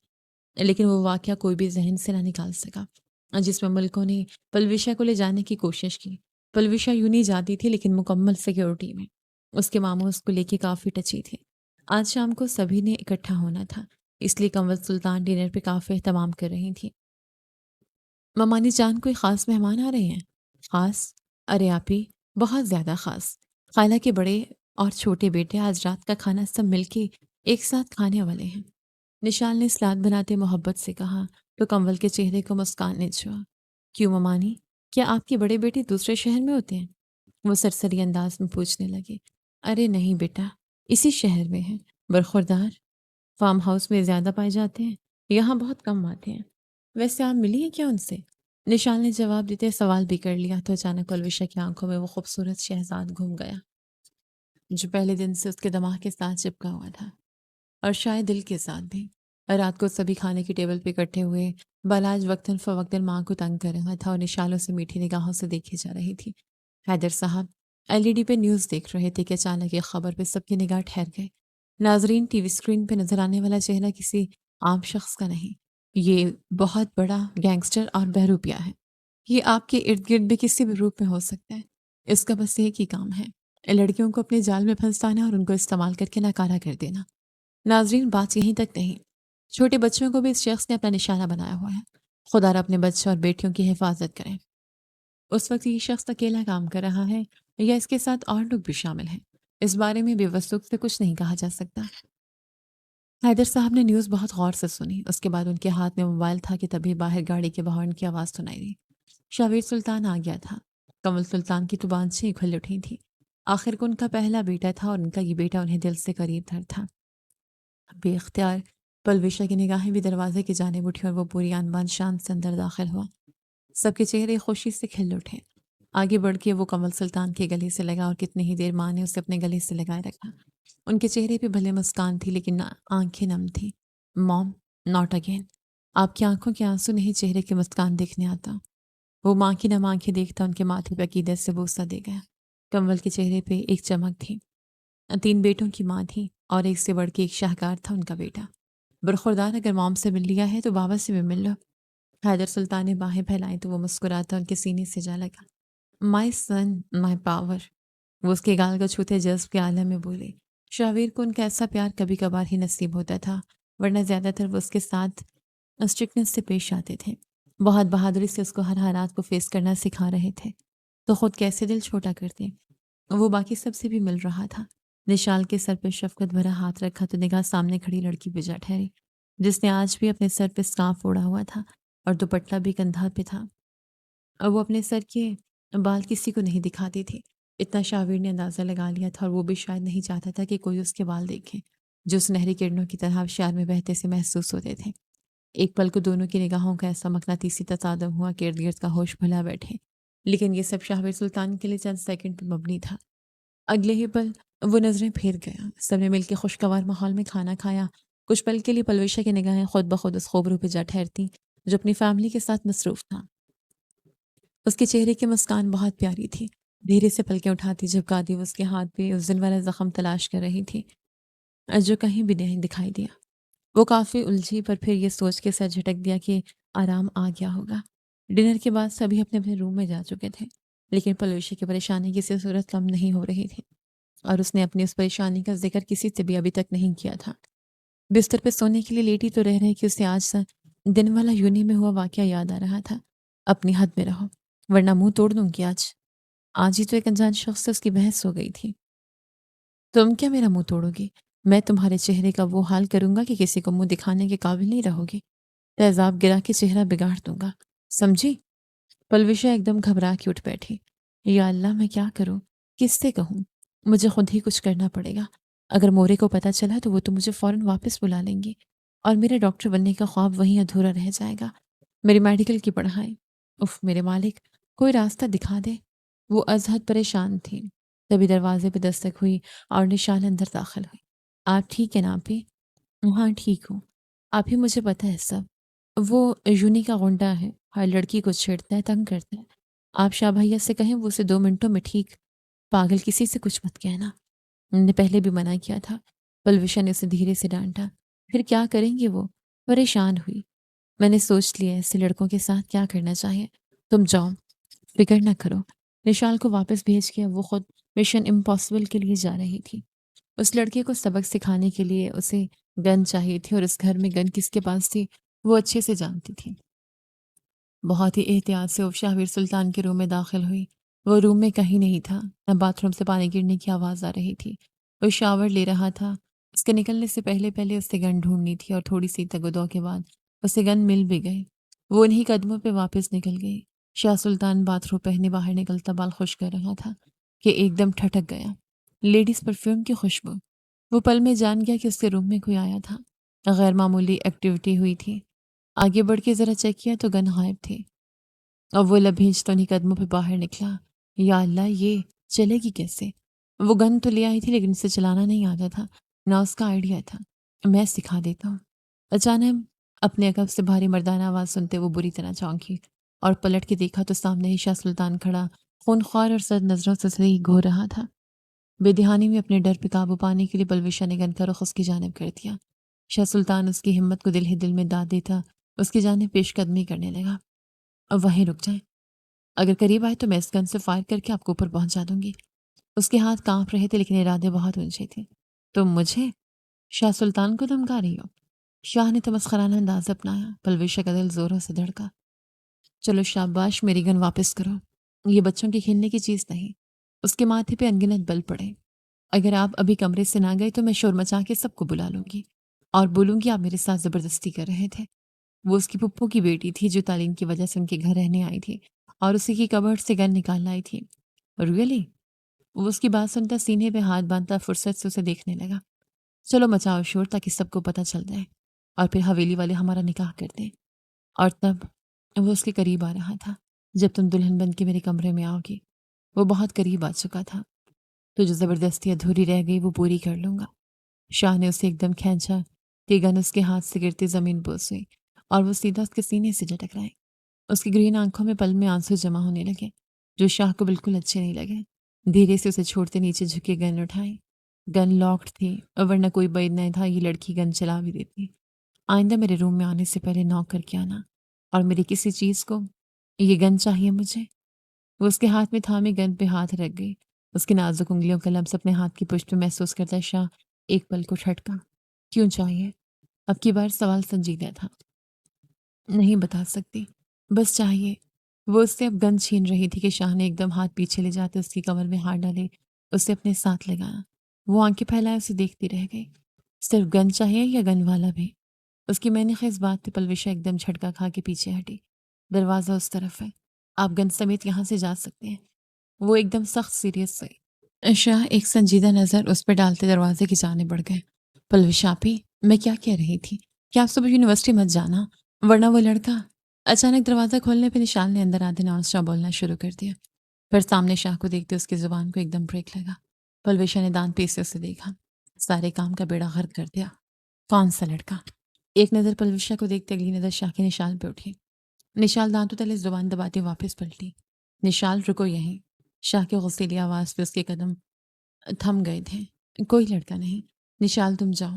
لیکن وہ واقعہ کوئی بھی ذہن سے نہ نکال سکا جس میں ملکوں نے پلوشا کو لے جانے کی کوشش کی۔ پلوشا یوں نہیں جاتی تھی لیکن مکمل سیکیورٹی میں۔ اس کے ماموں اس کو لے کے کافی ٹچی تھے۔ آج شام کو سبھی نے اکٹھا ہونا تھا، اس لیے کنول سلطان ڈنر پہ کافی اہتمام کر رہی تھی۔ ممانی جان کوئی خاص مہمان آ رہے ہیں؟ خاص؟ ارے آپی، بہت زیادہ خاص۔ خالہ کے بڑے اور چھوٹے بیٹے آج رات کا کھانا سب مل کے ایک ساتھ کھانے والے ہیں۔ نشال نے سلاد بناتے محبت سے کہا تو کنول کے چہرے کو مسکان نے چھوا۔ کیوں ممانی؟ کیا آپ کے بڑے بیٹے دوسرے شہر میں ہوتے ہیں؟ وہ سرسری انداز میں پوچھنے لگے۔ ارے نہیں بیٹا، اسی شہر میں ہیں، برخوردار فارم ہاؤس میں زیادہ پائے جاتے ہیں، یہاں بہت کم آتے ہیں۔ ویسے آپ ملی ہیں کیا ان سے؟ نشال نے جواب دیتے سوال بھی کر لیا تو اچانک الوشا کی آنکھوں میں وہ خوبصورت شہزاد گھوم گیا جو پہلے دن سے اس کے دماغ کے ساتھ چپکا ہوا تھا، اور شاید دل کے ساتھ بھی۔ رات کو سبھی کھانے کی ٹیبل پہ اکٹھے ہوئے، بالاج وقتاً فوقتاً ماں کو تنگ کر رہا تھا اور نشالوں سے میٹھی نگاہوں سے دیکھی جا رہی تھی۔ حیدر صاحب LED پہ نیوز دیکھ رہے تھے کہ اچانک ایک خبر پہ سب کی نگاہ ٹھہر گئے۔ ناظرین، ٹی وی اسکرین پہ نظر آنے والا چہرہ کسی عام شخص کا نہیں، یہ بہت بڑا گینگسٹر اور بہروپیہ ہے۔ یہ آپ کے ارد گرد بھی کسی بھی روپ میں ہو سکتا ہے۔ اس کا بس ایک ہی کام ہے، لڑکیوں کو اپنے جال میں پھنسانا اور ان کو استعمال کر کے ناکارہ کر دینا۔ ناظرین، بات یہیں تک نہیں، چھوٹے بچوں کو بھی اس شخص نے اپنا نشانہ بنایا ہوا ہے۔ خدا را اپنے بچوں اور بیٹیوں کی حفاظت کریں۔ اس وقت یہ شخص اکیلا کام کر رہا ہے یا اس کے ساتھ اور لوگ بھی شامل ہیں، اس بارے میں بے وثوق سے کچھ نہیں کہا جا سکتا۔ حیدر صاحب نے نیوز بہت غور سے سنی، اس کے بعد ان کے ہاتھ میں موبائل تھا کہ تبھی باہر گاڑی کے ہارن کی آواز سنائی دی۔ شاویر سلطان آ گیا تھا۔ کنول سلطان کی تو بانچیں کھل اٹھی تھیں۔ آخر کو ان کا پہلا بیٹا تھا اور ان کا یہ بیٹا انہیں دل سے قریب تر تھا۔ بے اختیار پلویشا کی نگاہیں بھی دروازے کی جانب اٹھی اور وہ پوری آن بان شان سے اندر داخل ہوا۔ سب کے چہرے خوشی سے کھل اٹھے۔ آگے بڑھ کے وہ کنول سلطان کے گلے سے لگا اور کتنی ہی دیر ماں نے اسے اپنے گلے سے لگائے رکھا۔ ان کے چہرے پہ بھلے مسکان تھی لیکن آنکھیں نم تھی۔ موم، ناٹ اگین۔ آپ کی آنکھوں کے آنسو نہیں، چہرے کی مسکان دیکھنے آتا۔ وہ ماں کی نم آنکھیں دیکھتا ان کے ماتھے پہ عقیدت سے بوسہ دے گیا۔ کنول کے چہرے پہ ایک چمک تھی۔ 3 بیٹوں کی ماں تھی اور ایک سے بڑھ کے ایک شاہکار تھا ان کا بیٹا۔ برخوردار، اگر موم سے مل لیا ہے تو بابا سے بھی مل لو۔ حیدر سلطان نے باہیں پھیلائیں تو وہ مسکراتا ان کے سینے سے جا لگا۔ مائی سن، مائی پاور۔ وہ اس کے گال کو چھوتے جذب کے عالم میں بولے۔ شاویر کو ان کا ایسا پیار کبھی کبھار ہی نصیب ہوتا تھا، ورنہ زیادہ تر وہ اس کے ساتھ اسٹرکٹنس سے پیش آتے تھے، بہت بہادری سے اس کو ہر حالات کو فیس کرنا سکھا رہے تھے، تو خود کیسے دل چھوٹا کرتے۔ وہ باقی سب سے بھی مل رہا تھا۔ نشال کے سر پہ شفقت بھرا ہاتھ رکھا تو نگاہ سامنے کھڑی لڑکی پہ جا ٹھہری، جس نے آج بھی اپنے سر پہ سکارف اوڑھا ہوا تھا اور دوپٹہ بھی کندھا پہ تھا، اور وہ اپنے سر کے بال کسی کو نہیں دکھاتی تھی۔ اتنا شاویر نے اندازہ لگا لیا تھا، اور وہ بھی شاید نہیں چاہتا تھا کہ کوئی اس کے بال دیکھے جو سنہری کرنوں کی طرح آبشار میں بہتے سے محسوس ہوتے تھے۔ ایک پل کو دونوں کی نگاہوں کا ایسا مقناطیسی تصادم ہوا کہ ارد گرد کا ہوش بھلا بیٹھے، لیکن یہ سب شاویر سلطان کے لیے چند سیکنڈ پر مبنی تھا۔ اگلے ہی پل وہ نظریں پھیر گیا۔ سب نے مل کے خوشگوار ماحول میں کھانا کھایا۔ کچھ پل کے لیے پلویشا کی نگاہیں خود بخود اس خوبرو پہ جا ٹھہرتی جو اپنی فیملی کے ساتھ مصروف تھا۔ اس کے چہرے کی مسکان بہت پیاری تھی۔ دھیرے سے پلکیں اٹھاتی جھپکاتی وہ اس کے ہاتھ پہ اس دن والا زخم تلاش کر رہی تھی جو کہیں بھی نہیں دکھائی دیا۔ وہ کافی الجھی، پر پھر یہ سوچ کے سر جھٹک دیا کہ آرام آ گیا ہوگا۔ ڈنر کے بعد سبھی اپنے اپنے روم میں جا چکے تھے، لیکن پلویشا کی پریشانی کسی صورت کم نہیں ہو رہی تھی، اور اس نے اپنی اس پریشانی کا ذکر کسی سے بھی ابھی تک نہیں کیا تھا۔ بستر پہ سونے کے لیے لیٹی تو رہ رہے کہ اسے آج دن والا یونی میں ہوا واقعہ یاد آ رہا تھا۔ اپنی حد میں رہو، ورنہ منہ توڑ دوں گی آج ہی تو ایک انجان شخص سے اس کی بحث ہو گئی تھی۔ تم کیا میرا منہ توڑو گی؟ میں تمہارے چہرے کا وہ حال کروں گا کہ کسی کو منہ دکھانے کے قابل نہیں رہو گی۔ تیزاب گرا کے چہرہ بگاڑ دوں گا، سمجھی؟ پلویشا ایک دم گھبرا کے اٹھ بیٹھی۔ یا اللہ، میں کیا کروں؟ کس سے کہوں؟ مجھے خود ہی کچھ کرنا پڑے گا۔ اگر مورے کو پتہ چلا تو وہ تو مجھے فوراً واپس بلا لیں گے، اور میرے ڈاکٹر بننے کا خواب وہیں ادھورا رہ جائے گا۔ میری میڈیکل کی پڑھائی، اف میرے مالک، کوئی راستہ دکھا دے۔ وہ از حد پریشان تھی۔ تبھی دروازے پہ دستک ہوئی اور نشال اندر داخل ہوئی۔ آپ ٹھیک ہے نا آپی؟ ہاں ٹھیک ہوں آپ ہی، مجھے پتہ ہے سب۔ وہ یونی کا غنڈہ ہے، ہر لڑکی کو چھیڑتا ہے، تنگ کرتا ہے۔ آپ شاہ بھیا سے کہیں وہ اسے 2 منٹوں میں ٹھیک۔ پاگل، کسی سے کچھ مت کہنا، میں نے پہلے بھی منع کیا تھا۔ پلویشا نے اسے دھیرے سے ڈانٹا۔ پھر کیا کریں گے وہ؟ پریشان ہوئی۔ میں نے سوچ لیا ایسے لڑکوں کے ساتھ کیا کرنا چاہیے۔ تم جاؤ، فکر نہ کرو۔ نشال کو واپس بھیج کے وہ خود مشن امپاسبل کے لیے جا رہی تھی۔ اس لڑکے کو سبق سکھانے کے لیے اسے گن چاہیے تھی، اور اس گھر میں گن کس کے پاس تھی وہ اچھے سے جانتی تھی۔ بہت ہی احتیاط سے وہ شاہویر سلطان کے روم میں داخل ہوئی۔ وہ روم میں کہیں نہیں تھا، نہ باتھ روم سے پانی گرنے کی آواز آ رہی تھی۔ وہ شاور لے رہا تھا۔ اس کے نکلنے سے پہلے پہلے اسے گن ڈھونڈنی تھی، اور تھوڑی سی تگ و دو کے بعد اسے گن مل بھی گئی۔ وہ انہی قدموں پہ واپس نکل گئی۔ شاہ سلطان باتھ روم پہنے باہر نکلتا بال خشک کر رہا تھا کہ ایک دم ٹھٹک گیا۔ لیڈیز پرفیوم کی خوشبو۔ وہ پل میں جان گیا کہ اس کے روم میں کوئی آیا تھا۔ غیر معمولی ایکٹیویٹی ہوئی تھی۔ آگے بڑھ کے ذرا چیک کیا تو گن غائب تھی، اور وہ لبھیج تو انہیں قدموں پہ باہر نکلا۔ یا اللہ، یہ چلے گی کیسے؟ وہ گن تو لے آئی تھی لیکن اسے چلانا نہیں آتا تھا، نہ اس کا آئیڈیا تھا۔ میں سکھا دیتا ہوں۔ اچانک اپنے عقب سے بھاری مردانہ آواز سنتے وہ بری طرح چونکی، اور پلٹ کے دیکھا تو سامنے ہی شاہ سلطان کھڑا خونخوار اور سرد نظروں سے اسے گھور رہا تھا۔ بے دہانی میں اپنے ڈر پہ قابو پانے کے لیے پلویشا نے گن کا رخ اس کی جانب کر دیا۔ شاہ سلطان اس کی ہمت کو دل ہی دل میں داد دیتا اس کی جانب پیش قدمی کرنے لگا۔ اب وہیں رک جائیں، اگر قریب آئے تو میں اس گن سے فائر کر کے آپ کو اوپر پہنچا دوں گی۔ اس کے ہاتھ کانپ رہے تھے لیکن ارادے بہت اونچے تھے۔ تم مجھے شاہ سلطان کو دھمکا رہی ہو؟ شاہ نے تمسخرانہ انداز اپنایا۔ پلویشا کا دل زوروں سے دھڑکا۔ چلو شاباش، میری گن واپس کرو، یہ بچوں کے کھیلنے کی چیز نہیں۔ اس کے ماتھے پہ انگنت بل پڑے۔ اگر آپ ابھی کمرے سے نہ گئے تو میں شور مچا کے سب کو بلا لوں گی، اور بولوں گی آپ میرے ساتھ زبردستی کر رہے تھے۔ وہ اس کی پھپھو کی بیٹی تھی جو تعلیم کی وجہ سے ان کے گھر رہنے آئی تھی، اور اسی کی کبرڈ سے گن نکال لائی تھی۔ ریئلی؟ وہ اس کی بات سنتا سینے پہ ہاتھ باندھتا فرصت سے اسے دیکھنے لگا۔ چلو مچاؤ شور تاکہ سب کو پتہ چل جائے، اور پھر حویلی والے ہمارا نکاح کر دیں۔ اور تب وہ اس کے قریب آ رہا تھا۔ جب تم دلہن بن کے میرے کمرے میں آؤ گی، وہ بہت قریب آ چکا تھا۔ تو جو زبردستی ادھوری رہ گئی وہ پوری کر لوں گا۔ شاہ نے اسے ایک دم کھینچا کہ گن اس کے ہاتھ سے گرتی زمین بوس ہوئی، اور وہ سیدھا اس کے سینے سے جا ٹکرائی۔ اس کی گرین آنکھوں میں پل میں آنسو جمع ہونے لگے جو شاہ کو بالکل اچھے نہیں لگے۔ دھیرے سے اسے چھوڑتے نیچے جھکے گن اٹھائی۔ گن لاکڈ تھی، ورنہ کوئی بعید نہیں تھا یہ لڑکی گن چلا بھی دیتی۔ آئندہ میرے روم میں آنے سے پہلے نوک کر کے آنا، اور میری کسی چیز کو، یہ گن چاہیے مجھے۔ وہ اس کے ہاتھ میں تھامے گن پہ ہاتھ رکھ گئی۔ اس کی نازک انگلیوں کا لمس اپنے ہاتھ کی پشت پہ محسوس کرتا شاہ ایک پل کو ٹھٹکا۔ کیوں چاہیے؟ اب کی بار سوال سنجیدہ تھا۔ نہیں بتا سکتی، بس چاہیے۔ وہ اس سے اب گن چھین رہی تھی کہ شاہ نے ایک دم ہاتھ پیچھے لے جاتے اس کی کمر میں ہاتھ ڈالے، اسے اپنے ساتھ لگایا۔ وہ آنکھیں پھیلائے اسے دیکھتی رہ گئی۔ صرف گن چاہیے یا گن والا بھی؟ اس کی میں نے خیز بات پہ پلوشا ایک دم جھٹکا کھا کے پیچھے ہٹی۔ دروازہ اس طرف ہے، آپ گن سمیت یہاں سے جا سکتے ہیں۔ وہ ایک دم سخت سیریس سے شاہ ایک سنجیدہ نظر اس پہ ڈالتے دروازے کی جانب بڑھ گئے۔ پلوشا آپی، میں کیا کہہ رہی تھی کہ آپ صبح یونیورسٹی مت جانا، ورنہ وہ لڑکا۔ اچانک دروازہ کھولنے پہ نشال نے اندر آدھے نان اسٹاپ بولنا شروع کر دیا۔ پھر سامنے شاہ کو دیکھتے اس کی زبان کو ایک دم بریک لگا۔ پلوشا نے دانت پیس سے اسے دیکھا۔ سارے کام کا بیڑا غرق کر دیا۔ کون سا لڑکا؟ ایک نظر پلوشا کو دیکھتے اگلی نظر شاہ کے نشال پہ اٹھی۔ نشال دانتوں تلے زبان دباتے واپس پلٹی۔ نشال رکو یہیں۔ شاہ کی غصیلی آواز پہ اس کے قدم تھم گئے تھے۔ کوئی لڑکا نہیں، نشال تم جاؤ۔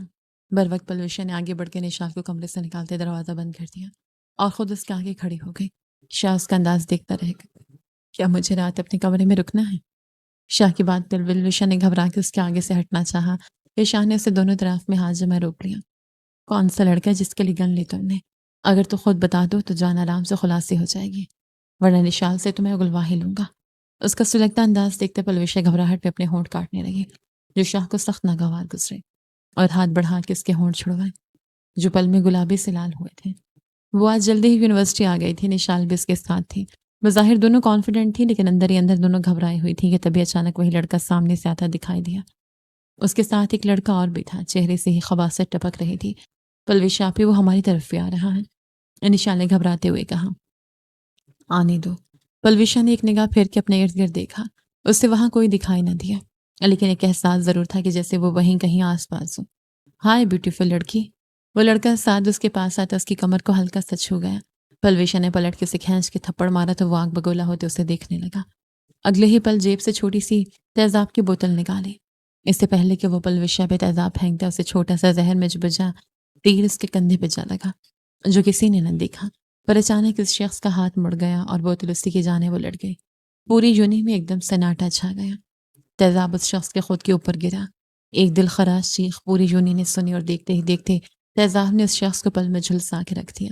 بروقت پلوشا نے آگے بڑھ کے نشال کو کمرے سے نکالتے دروازہ بند کر دیا، اور خود اس کے آگے کھڑی ہو گئی۔ شاہ اس کا انداز دیکھتا رہ گیا۔ کیا مجھے رات اپنے کمرے میں رکنا ہے؟ شاہ کی بات پر پلوشا نے گھبرا کے اس کے آگے سے ہٹنا چاہا کہ شاہ نے اسے دونوں طرف میں ہاتھ جمع روک لیا۔ کون سا لڑکا جس کے لیے گن لی تم نے؟ اگر تو خود بتا دو تو جان آرام سے خلاصی ہو جائے گی، ورنہ نشال سے تو میں اگلوا ہی لوں گا۔ اس کا سلگتا انداز دیکھتے پلوشا گھبراہٹ پہ اپنے ہونٹ کاٹنے لگی جو شاہ کو سخت ناگوار گزرے، اور ہاتھ بڑھا کے اس کے ہونٹ چھڑوائے جو پل میں گلابی سے لال ہوئے تھے۔ وہ آج جلدی ہی یونیورسٹی آ گئی تھی۔ نشال بھی اس کے ساتھ تھی۔ بظاہر دونوں کانفیڈنٹ تھی لیکن اندر ہی اندر دونوں گھبرائے ہوئی تھی کہ تبھی اچانک وہی لڑکا سامنے سے آتا دکھائی دیا۔ اس کے ساتھ ایک لڑکا اور بھی تھا، چہرے سے ہی خباثت ٹپک رہی تھی۔ پلوشا آپی، وہ ہماری طرف بھی آ رہا ہے، نشال نے گھبراتے ہوئے کہا۔ آنے دو۔ پلوشا نے ایک نگاہ پھیر کے اپنے ارد گرد دیکھا۔ اس سے وہاں کوئی دکھائی نہ دیا، لیکن ایک احساس ضرور تھا کہ جیسے وہ وہیں کہیں آس پاس ہو۔ ہائے بیوٹیفل لڑکی۔ وہ لڑکا ساتھ اس کے پاس آتا اس کی کمر کو ہلکا سا چھو گیا۔ پلوشا نے پلٹ کے اسے کھینچ کے تھپڑ مارا تو وہ آنکھ بگولا ہوتے اسے دیکھنے لگا۔ اگلے ہی پل جیب سے چھوٹی سی تیزاب کی بوتل نکالی۔ اس سے پہلے کہ وہ پلوشا پہ تیزاب پھینکتا اسے چھوٹا سا زہر میں بجا تیر اس کے کندھے پہ جا لگا جو کسی نے نہ دیکھا۔ پر اچانک اس شخص کا ہاتھ مڑ گیا اور بوتل اسی کی جانب وہ لڑ گئی۔ پوری یونی میں ایک دم سناٹا چھا گیا۔ تیزاب اس شخص کے خود کے اوپر گرا۔ ایک دل خراش چیخ پوری یونی نے سنی، اور دیکھتے ہی دیکھتے تیزاب نے اس شخص کو پل میں جھلسا کے رکھ دیا۔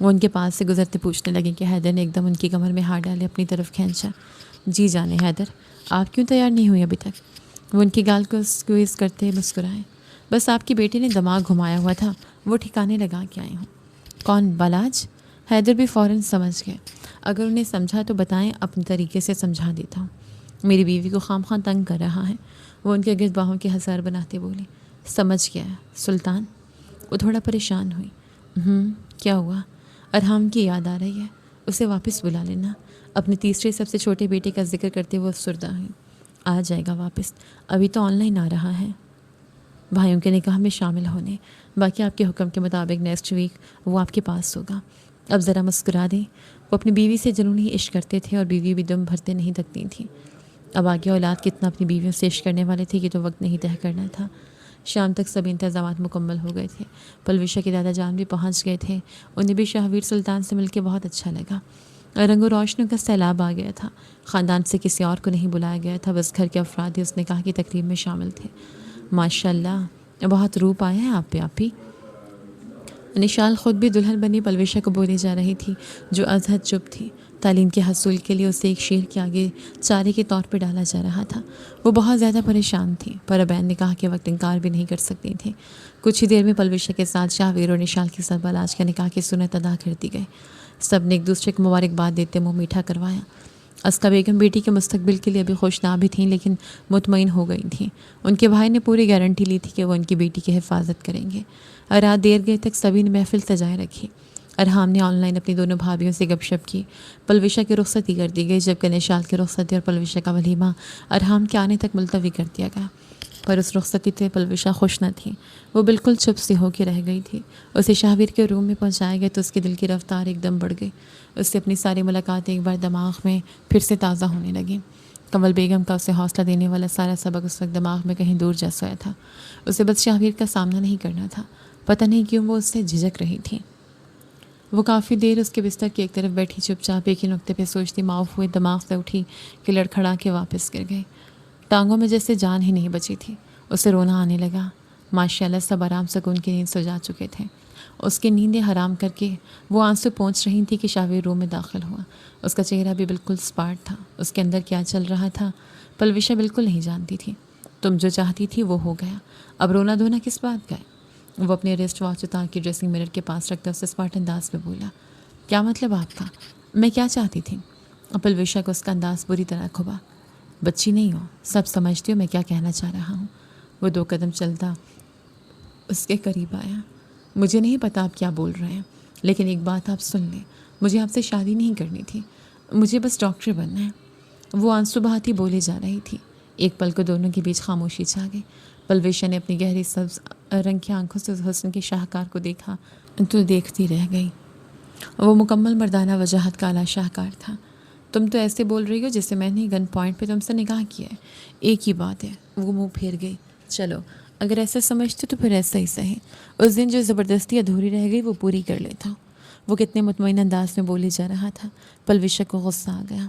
وہ ان کے پاس سے گزرتے پوچھنے لگے کہ حیدر نے ایک دم ان کی کمر میں ہاتھ ڈالے اپنی طرف کھینچا۔ جی جانے حیدر، آپ کیوں تیار نہیں ہوئی ابھی تک؟ وہ ان کی گال کو اسکویز کرتے مسکرائے۔ بس آپ کی بیٹی نے دماغ گھمایا ہوا تھا، وہ ٹھکانے لگا کے آئی ہوں۔ کون، بالاج؟ حیدر بھی فوراً سمجھ گئے۔ اگر انہیں سمجھا تو بتائیں، اپنے طریقے سے سمجھا دیتا ہوں۔ میری بیوی کو خام خواہ تنگ کر رہا ہے۔ وہ ان کے گرد باہوں کے ہزار بناتے بولی۔ سمجھ گیا سلطان۔ وہ تھوڑا پریشان ہوئی۔ کیا ہوا؟ ارحام کی یاد آ رہی ہے، اسے واپس بلا لینا۔ اپنے تیسرے سب سے چھوٹے بیٹے کا ذکر کرتے وہ افسردہ ہوئی۔ آ جائے گا واپس، ابھی تو آن لائن آ رہا ہے بھائیوں کے نکاح میں شامل ہونے، باقی آپ کے حکم کے مطابق نیکسٹ ویک وہ آپ کے پاس ہوگا۔ اب ذرا مسکرا دیں۔ وہ اپنی بیوی سے جنونی عشق کرتے تھے اور بیوی بھی دم بھرتے نہیں تکتی تھیں۔ اب آگے اولاد کتنا اپنی بیویوں سے عشق کرنے والے تھے یہ تو وقت نہیں طے کرنا تھا۔ شام تک سب انتظامات مکمل ہو گئے تھے۔ پلوشا کے دادا جان بھی پہنچ گئے تھے۔ انہیں بھی شاہویر سلطان سے مل کے بہت اچھا لگا۔ رنگ و روشنیوں کا سیلاب آ گیا تھا۔ خاندان سے کسی اور کو نہیں بلایا گیا تھا، بس گھر کے افراد ہی اس نکاح کی تقریب میں شامل تھے۔ ماشاء اللہ، بہت روپ آیا ہے آپ پہ آپی۔ نشال خود بھی دلہن بنی پلوشا کو بولی جا رہی تھی، جو ازحد چپ تھی۔ تعلیم کے حصول کے لیے اسے ایک شیر کے آگے چارے کے طور پہ ڈالا جا رہا تھا۔ وہ بہت زیادہ پریشان تھی، پر ابین نکاح کے وقت انکار بھی نہیں کر سکتی تھی۔ کچھ ہی دیر میں پلوشا کے ساتھ شاہویر اور نشال کے ساتھ بالاج کا نکاح کی سنت ادا کر دی گئی۔ سب نے ایک دوسرے کو مبارکباد دیتے منہ میٹھا کروایا۔ اسکا بیگم بیٹی کے مستقبل کے لیے ابھی خوش نہ بھی تھیں، لیکن مطمئن ہو گئی تھیں۔ ان کے بھائی نے پوری گارنٹی لی تھی کہ وہ ان کی بیٹی کی حفاظت کریں گے۔ رات دیر گئے تک سبھی نے محفل سجائے رکھی۔ ارحام نے آن لائن اپنی دونوں بھابھیوں سے گپ شپ کی۔ پلوشا کی رخصتی کر دی گئی، جبکہ نشال کی رخصتی اور پلوشا کا ولیمہ ارحام کے آنے تک ملتوی کر دیا گیا۔ پر اس رخصتی سے پلوشا خوش نہ تھی۔ وہ بالکل چپ سی ہو کے رہ گئی تھی۔ اسے شاہویر کے روم میں پہنچایا گیا تو اس کے دل کی رفتار ایک دم بڑھ گئی۔ اس سے اپنی ساری ملاقاتیں ایک بار دماغ میں پھر سے تازہ ہونے لگیں۔ کنول بیگم کا اسے حوصلہ دینے والا سارا سبق اس وقت دماغ میں کہیں دور جا سویا تھا۔ اسے بس شاہویر کا سامنا نہیں کرنا تھا۔ پتہ نہیں کیوں وہ اس سے جھجک رہی تھی۔ وہ کافی دیر اس کے بستر کی ایک طرف بیٹھی چپ چاپ ایک ہی نقطے پہ سوچتی معاف ہوئے دماغ سے اٹھی کہ لڑکھڑا کے واپس گر گئی۔ ٹانگوں میں جیسے جان ہی نہیں بچی تھی۔ اسے رونا آنے لگا۔ ماشاءاللہ سب آرام سکون کی نیند سو جا چکے تھے۔ اس کی نیندیں حرام کر کے وہ آنسو پہنچ رہی تھی کہ شاہویر روم میں داخل ہوا۔ اس کا چہرہ بھی بالکل سپاٹ تھا۔ اس کے اندر کیا چل رہا تھا پلوشا بالکل نہیں جانتی تھی۔ تم جو چاہتی تھی وہ ہو گیا، اب رونا دھونا کس بات کا ہے؟ وہ اپنے ریسٹ واچ اتار کے ڈریسنگ مرر کے پاس رکھتا اس اسپاٹ انداز میں بولا۔ کیا مطلب آپ کا؟ میں کیا چاہتی تھی؟ پلوشا کو اس کا انداز بری طرح کھبا۔ بچی نہیں ہو، سب سمجھتی ہو میں کیا کہنا چاہ رہا ہوں۔ وہ 2 قدم چلتا اس کے قریب آیا۔ مجھے نہیں پتا آپ کیا بول رہے ہیں، لیکن ایک بات آپ سن لیں، مجھے آپ سے شادی نہیں کرنی تھی، مجھے بس ڈاکٹر بننا ہے۔ وہ آنسو بہاتی بولے جا رہی تھی۔ ایک پل کو دونوں کے بیچ خاموشی چھا گئی۔ پلوشا نے اپنی گہری سبز رنگ کی آنکھوں سے اس حسن کے شاہکار کو دیکھا تو دیکھتی رہ گئی۔ وہ مکمل مردانہ وجاہت کا اعلیٰ شاہکار تھا۔ تم تو ایسے بول رہی ہو جیسے میں نے گن پوائنٹ پہ تم سے نکاح کیا ہے۔ ایک ہی بات ہے۔ وہ منہ پھیر گئی۔ چلو اگر ایسا سمجھتے تو پھر ایسا ہی صحیح۔ اس دن جو زبردستی ادھوری رہ گئی وہ پوری کر لیتا۔ وہ کتنے مطمئن انداز میں بولے جا رہا تھا۔ پلوشا کو غصہ آ گیا۔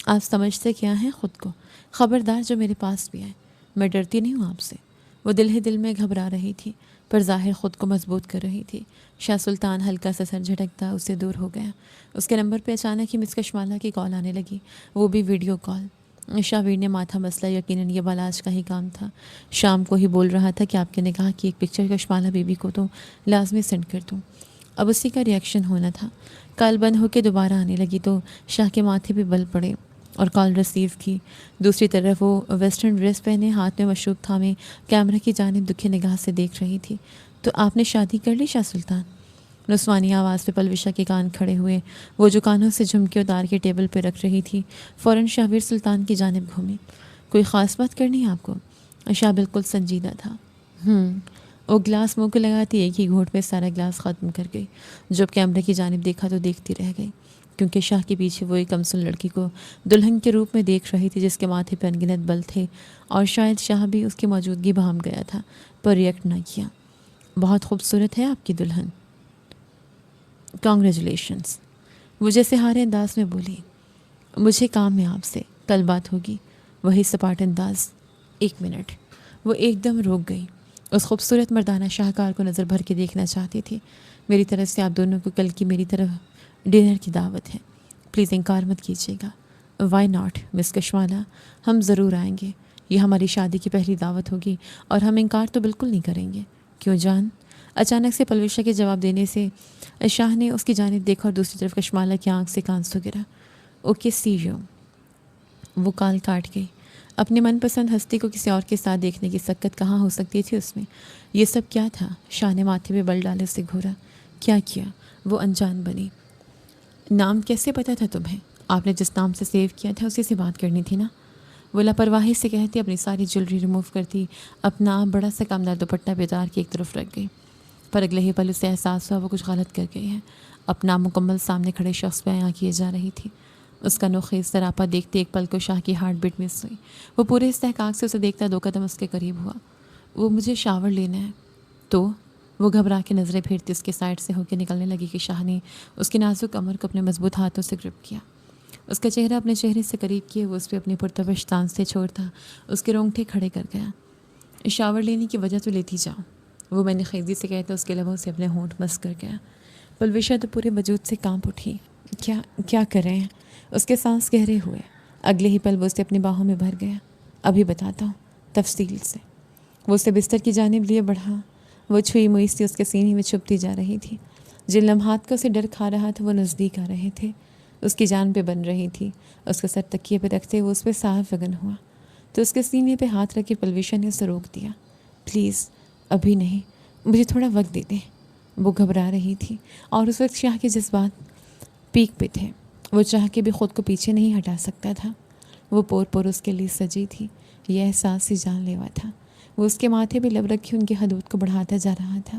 آپ سمجھتے کیا ہیں خود کو؟ خبردار جو میرے پاس بھی آئے، میں ڈرتی نہیں ہوں آپ سے۔ وہ دل ہی دل میں گھبرا رہی تھی، پر ظاہر خود کو مضبوط کر رہی تھی۔ شاہ سلطان ہلکا سا سر جھٹکتا اس سے دور ہو گیا۔ اس کے نمبر پہ اچانک ہی مس کشمالہ کی کال آنے لگی، وہ بھی ویڈیو کال۔ شاہویر نے ماتھا مسلا، یقیناً یہ بالاج کا ہی کام تھا۔ شام کو ہی بول رہا تھا کہ آپ کے نکاح کی ایک پکچر کشمالہ بی بی کو تو لازمی سینڈ کر دوں۔ اب اسی کا ریئیکشن ہونا تھا۔ کال بند ہو کے دوبارہ آنے لگی تو شاہ کے ماتھے پہ بل پڑے اور کال ریسیو کی۔ دوسری طرف وہ ویسٹرن ڈریس پہنے ہاتھ میں مشروب تھامے کیمرہ کی جانب دکھے نگاہ سے دیکھ رہی تھی۔ تو آپ نے شادی کر لی شاہ سلطان؟ رسوانی آواز پہ پلوشا کے کان کھڑے ہوئے۔ وہ جو کانوں سے جھمکے اتار کے ٹیبل پہ رکھ رہی تھی فوراً شاہویر سلطان کی جانب گھومی۔ کوئی خاص بات کرنی ہے آپ کو؟ شاہ بالکل سنجیدہ تھا۔ وہ گلاس منہ کو لگاتی ایک ہی گھونٹ میں سارا گلاس ختم کر گئی۔ جب کیمرے کی جانب دیکھا تو دیکھتی رہ گئی، کیونکہ شاہ کے پیچھے وہ ایک کمسن لڑکی کو دلہن کے روپ میں دیکھ رہی تھی، جس کے ماتھے پہ انگنت بل تھے، اور شاید شاہ بھی اس کی موجودگی بہم گیا تھا، پر ریئیکٹ نہ کیا۔ بہت خوبصورت ہے آپ کی دلہن۔ کانگریچولیشنز۔ وہ جیسے ہارے انداز میں بولی۔ مجھے کام ہے آپ سے، کل بات ہوگی۔ وہی سپاٹ انداز۔ 1 منٹ۔ وہ ایک دم روک گئی۔ اس خوبصورت مردانہ شاہکار کو نظر بھر کے دیکھنا چاہتی تھی، میری طرف سے آپ دونوں کو کل کی میری طرف ڈنر کی دعوت ہے، پلیز انکار مت کیجیے گا۔ وائی ناٹ مس کشمالہ، ہم ضرور آئیں گے، یہ ہماری شادی کی پہلی دعوت ہوگی اور ہم انکار تو بالکل نہیں کریں گے۔ کیوں جان؟ اچانک سے پلوشا کے جواب دینے سے شاہ نے اس کی جانب دیکھا اور دوسری طرف کشمالہ کی آنکھ سے کانسو گرا۔ Okay see you. وہ کال کاٹ گئی۔ اپنے من پسند ہستی کو کسی اور کے ساتھ دیکھنے کی سکت کہاں ہو سکتی تھی اس میں؟ یہ سب کیا تھا؟ شاہ نے ماتھے پہ بل ڈالے اسے گھورا۔ کیا کیا؟ وہ انجان بنی۔ نام کیسے پتا تھا تمہیں؟ آپ نے جس نام سے سیو کیا تھا اسی سے بات کرنی تھی نا؟ وہ لاپرواہی سے کہتی اپنی ساری جولری ریموو کرتی، اپنا بڑا سا کامدار دوپٹہ بیدار کی ایک طرف رکھ گئی، پر اگلے ہی پل اسے احساس ہوا وہ کچھ غلط کر گئی ہے۔ اپنا مکمل سامنے کھڑے شخص پہ عیاں کیے جا رہی تھی۔ اس کا نوخیز سراپا دیکھتے ایک پل کو شاہ کی ہارٹ بیٹ مس ہوئی۔ وہ پورے استحقاق سے اسے دیکھتا 2 قدم اس کے قریب ہوا۔ وہ مجھے شاور لینا ہے تو وہ گھبرا کے نظریں پھیرتی اس کے سائڈ سے ہو کے نکلنے لگی کہ شاہ نے اس کی نازک کمر کو اپنے مضبوط ہاتھوں سے گرپ کیا۔ اس کا چہرہ اپنے چہرے سے قریب کیے وہ اس پہ اپنی پرتپش تانس سے چھوڑتا اس کے رونگٹے کھڑے کر گیا۔ شاور لینے کی وجہ تو لیتی جاؤ، وہ میں نے خیزی سے کہتا اس کے لبوں سے اپنے ہونٹ مس کر گیا۔ پلوشا تو پورے وجود سے کانپ اٹھی۔ کیا کر رہے ہیں؟ اس کے سانس گہرے ہوئے۔ اگلے ہی پل وہ اسے اپنی باہوں میں بھر گیا۔ ابھی بتاتا ہوں تفصیل سے۔ وہ اسے بستر کی جانب لیے بڑھا۔ وہ چھوئی موئی سی اس کے سینے میں چھپتی جا رہی تھی۔ جن لمحات کا اسے ڈر کھا رہا تھا وہ نزدیک آ رہے تھے، اس کی جان پہ بن رہی تھی۔ اس کا سر تکیے پہ رکھتے وہ اس پہ صاف وگن ہوا تو اس کے سینے پہ ہاتھ رکھ کے پلوشا نے اسے روک دیا۔ پلیز ابھی نہیں، مجھے تھوڑا وقت دے دیں۔ وہ گھبرا رہی تھی اور اس وقت شاہ کے جذبات پیک پہ تھے۔ وہ چاہ کے بھی خود کو پیچھے نہیں ہٹا سکتا تھا۔ وہ پور اس کے لیے سجی تھی۔ یہ احساس ہی جان لیوا تھا۔ وہ اس کے ماتھے پہ لب رکھی ان کی حدود کو بڑھاتا جا رہا تھا۔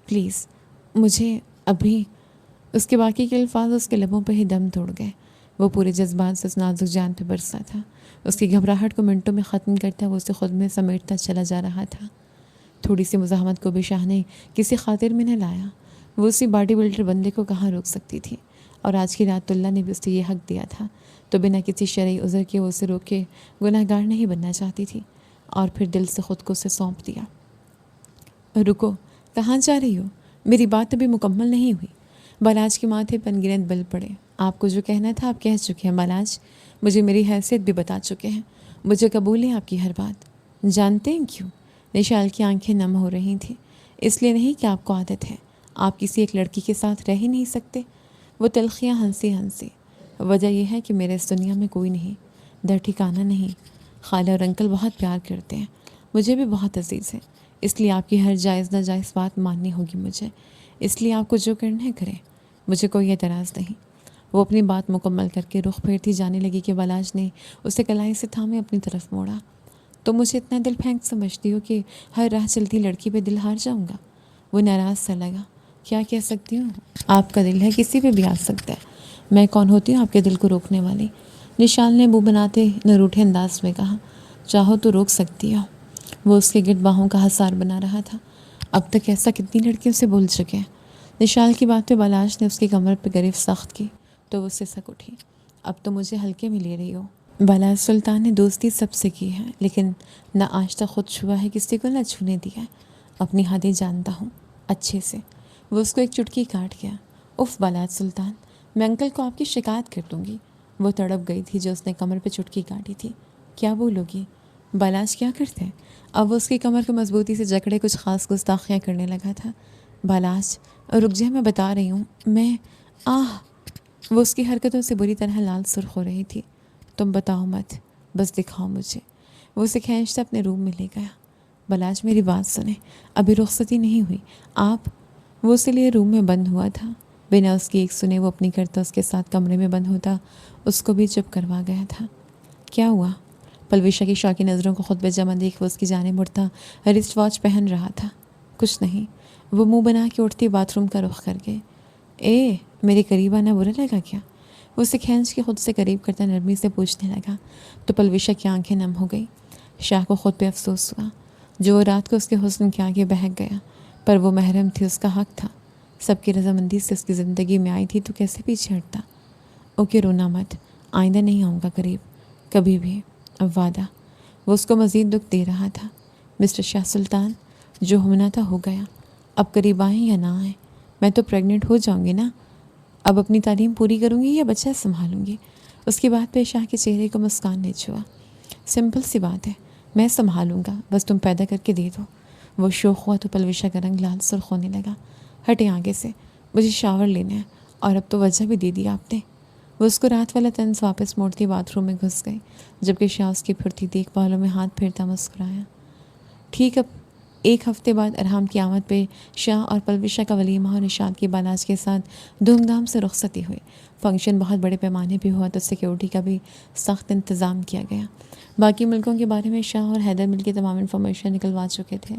پلیز مجھے ابھی۔ اس کے باقی کے الفاظ اس کے لبوں پہ ہی دم توڑ گئے۔ وہ پورے جذبات سے اس نازک جان پہ برسا تھا۔ اس کی گھبراہٹ کو منٹوں میں ختم کرتا وہ اسے خود میں سمیٹتا چلا جا رہا تھا۔ تھوڑی سی مزاحمت کو بھی شاہ نے کسی خاطر میں نہ لایا۔ وہ اسی باڈی بلڈر بندے کو کہاں روک سکتی تھی؟ اور آج کی رات تو اللہ نے بھی اسے یہ حق دیا تھا، تو بنا کسی شرعی عذر کے وہ اسے روک کے گناہ گار نہیں بننا چاہتی تھی، اور پھر دل سے خود کو اسے سونپ دیا۔ رکو، کہاں جا رہی ہو؟ میری بات ابھی مکمل نہیں ہوئی۔ بالاج کے ماتھے پر انگنت بل پڑے۔ آپ کو جو کہنا تھا آپ کہہ چکے ہیں بالاج، مجھے میری حیثیت بھی بتا چکے ہیں، مجھے قبول ہے آپ کی ہر بات۔ جانتے ہیں کیوں؟ نشال کی آنکھیں نم ہو رہی تھیں۔ اس لیے نہیں کہ آپ کو عادت ہے، آپ کسی ایک لڑکی کے ساتھ رہ ہی نہیں سکتے۔ وہ تلخیاں ہنسی وجہ یہ ہے کہ میرے اس دنیا میں کوئی نہیں، در ٹھکانہ نہیں۔ خالہ اور انکل بہت پیار کرتے ہیں، مجھے بھی بہت عزیز ہے، اس لیے آپ کی ہر جائز ناجائز بات ماننی ہوگی مجھے، اس لیے آپ کو جو کرنا ہے کریں، مجھے کوئی اعتراض نہیں۔ وہ اپنی بات مکمل کر کے رخ پھیرتی جانے لگی کہ بالاج نے اسے کلائی سے تھامے اپنی طرف موڑا۔ تو مجھے اتنا دل پھینک سمجھتی ہو کہ ہر راہ چلتی لڑکی پہ دل ہار جاؤں گا؟ وہ ناراض سا لگا۔ کیا کہہ سکتی ہوں؟ آپ کا دل ہے، کسی پہ بھی آ سکتا ہے، میں کون ہوتی ہوں آپ کے دل کو روکنے والی؟ نشال نے منہ بناتے نہ روٹھے انداز میں کہا۔ چاہو تو روک سکتی ہو۔ وہ اس کے گرد باہوں کا حصار بنا رہا تھا۔ اب تک ایسا کتنی لڑکیوں سے بول چکے ہیں؟ نشال کی بات پہ بالاج نے اس کی کمر پہ گرفت سخت کی تو وہ سسک اٹھی۔ اب تو مجھے ہلکے میں لے رہی ہو؟ بالاج سلطان نے دوستی سب سے کی ہے، لیکن نہ آج تک خود چھوا ہے کسی کو، نہ چھونے دیا ہے۔ اپنی حدیں جانتا ہوں اچھے سے۔ وہ اس کو ایک چٹکی کاٹ گیا۔ اف بالاج سلطان، میں انکل کو آپ کی شکایت کر دوں گی۔ وہ تڑپ گئی تھی جو اس نے کمر پہ چٹکی کاٹی تھی۔ کیا بولو گی؟ بالاج کیا کرتے ہیں؟ اب وہ اس کی کمر کو مضبوطی سے جکڑے کچھ خاص گستاخیاں کرنے لگا تھا۔ بالاج رک جائے، میں بتا رہی ہوں۔ میں وہ اس کی حرکتوں سے بری طرح لال سرخ ہو رہی تھی۔ تم بتاؤ مت، بس دکھاؤ مجھے۔ وہ اسے کھینچتا اپنے روم میں لے گیا۔ بالاج میری بات سنیں، ابھی رخصتی نہیں ہوئی۔ آپ وہ اس لیے روم میں بند ہوا تھا۔ بنا اس کی ایک سنے وہ اپنی کرتا اس کے ساتھ کمرے میں بند ہوتا، اس کو بھی چپ کروا گیا تھا۔ کیا ہوا؟ پلوشا کی شوقی نظروں کو خود پہ جمع دیکھ وہ اس کی جانب مڑتا رسٹ واچ پہن رہا تھا۔ کچھ نہیں، وہ منہ بنا کے اٹھتی باتھ روم کا رخ کر گئے۔ میرے قریب آنا برا لگا کیا؟ وہ اسے کھینچ کے خود سے قریب کرتا نرمی سے پوچھنے لگا تو پلوشا کی آنکھیں نم ہو گئی۔ شاہ کو خود پہ افسوس ہوا جو وہ رات کو اس کے حسن کے آگے بہک گیا، پر وہ محرم تھی، اس کا حق تھا، سب کی رضامندی سے اس کی زندگی میں آئی تھی تو کیسے پیچھے ہٹتا؟ اوکے، رونا مت، آئندہ نہیں آؤں گا قریب، کبھی بھی، اب وعدہ۔ وہ اس کو مزید دکھ دے رہا تھا۔ مسٹر شاہ سلطان، جو ہونا تھا ہو گیا، اب قریب آئیں یا نہ آئیں میں تو پریگننٹ ہو جاؤں گی نا، اب اپنی تعلیم پوری کروں گی یا بچہ سنبھالوں گی؟ اس کی بات پہ شاہ کے چہرے کو مسکان نے چھوا۔ سمپل سی بات ہے، میں سنبھالوں گا، بس تم پیدا کر کے دے دو۔ وہ شوق ہوا تو پلوشا کا رنگ لال سرخ ہونے لگا۔ ہٹے آگے سے، مجھے شاور لینا ہے، اور اب تو وجہ بھی دے دی آپ نے۔ وہ اس کو رات والا طنز واپس موڑتی باتھ روم میں گھس گئی، جبکہ شاہ اس کی پھرتی دیکھ بالوں میں ہاتھ پھیرتا مسکرایا۔ ٹھیک، اب ایک ہفتے بعد ارحام کی آمد پہ شاہ اور پلوشا کا ولیمہ اور نشاد کی بالاج کے ساتھ دھوم دھام سے رخصتی ہوئی۔ فنکشن بہت بڑے پیمانے پہ ہوا تو سیکیورٹی کا بھی سخت انتظام کیا گیا۔ باقی ملکوں کے بارے میں شاہ اور حیدر مل کے تمام انفارمیشن نکلوا چکے تھے۔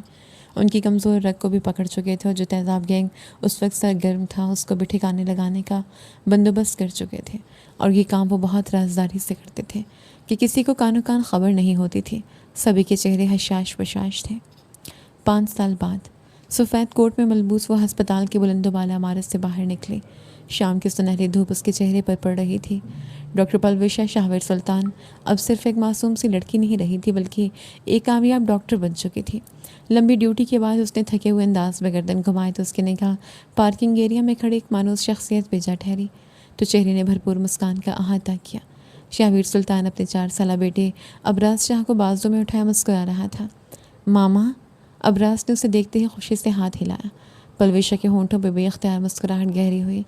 ان کی کمزور رگ کو بھی پکڑ چکے تھے، اور جو تیزاب گینگ اس وقت سرگرم تھا اس کو بھی ٹھکانے لگانے کا بندوبست کر چکے تھے، اور یہ کام وہ بہت رازداری سے کرتے تھے کہ کسی کو کانو کان خبر نہیں ہوتی تھی۔ سبھی کے چہرے حشاش بشاش تھے۔ 5 سال بعد سفید کوٹ میں ملبوس وہ ہسپتال کی بلند و بالا عمارت سے باہر نکلی۔ شام کی سنہری دھوپ اس کے چہرے پر پڑ رہی تھی۔ ڈاکٹر پلوشا شاہور سلطان اب صرف ایک معصوم سی لڑکی نہیں رہی تھی، بلکہ ایک کامیاب ڈاکٹر بن چکی تھی۔ لمبی ڈیوٹی کے بعد اس نے تھکے ہوئے انداز میں گردن گھمائے تو اس کی نگاہ پارکنگ ایریا میں کھڑے ایک مانوس شخصیت پہ جا ٹھہری، تو چہرے نے بھرپور مسکان کا احاطہ کیا۔ شاہور سلطان اپنے 4 سالہ بیٹے ابراز شاہ کو بازو میں اٹھایا مسکرا رہا تھا۔ ماما، ابراز نے اسے دیکھتے ہی خوشی سے ہاتھ ہلایا۔ پلوشا کے ہونٹوں پہ بے اختیار مسکراہٹ گہری ہوئی،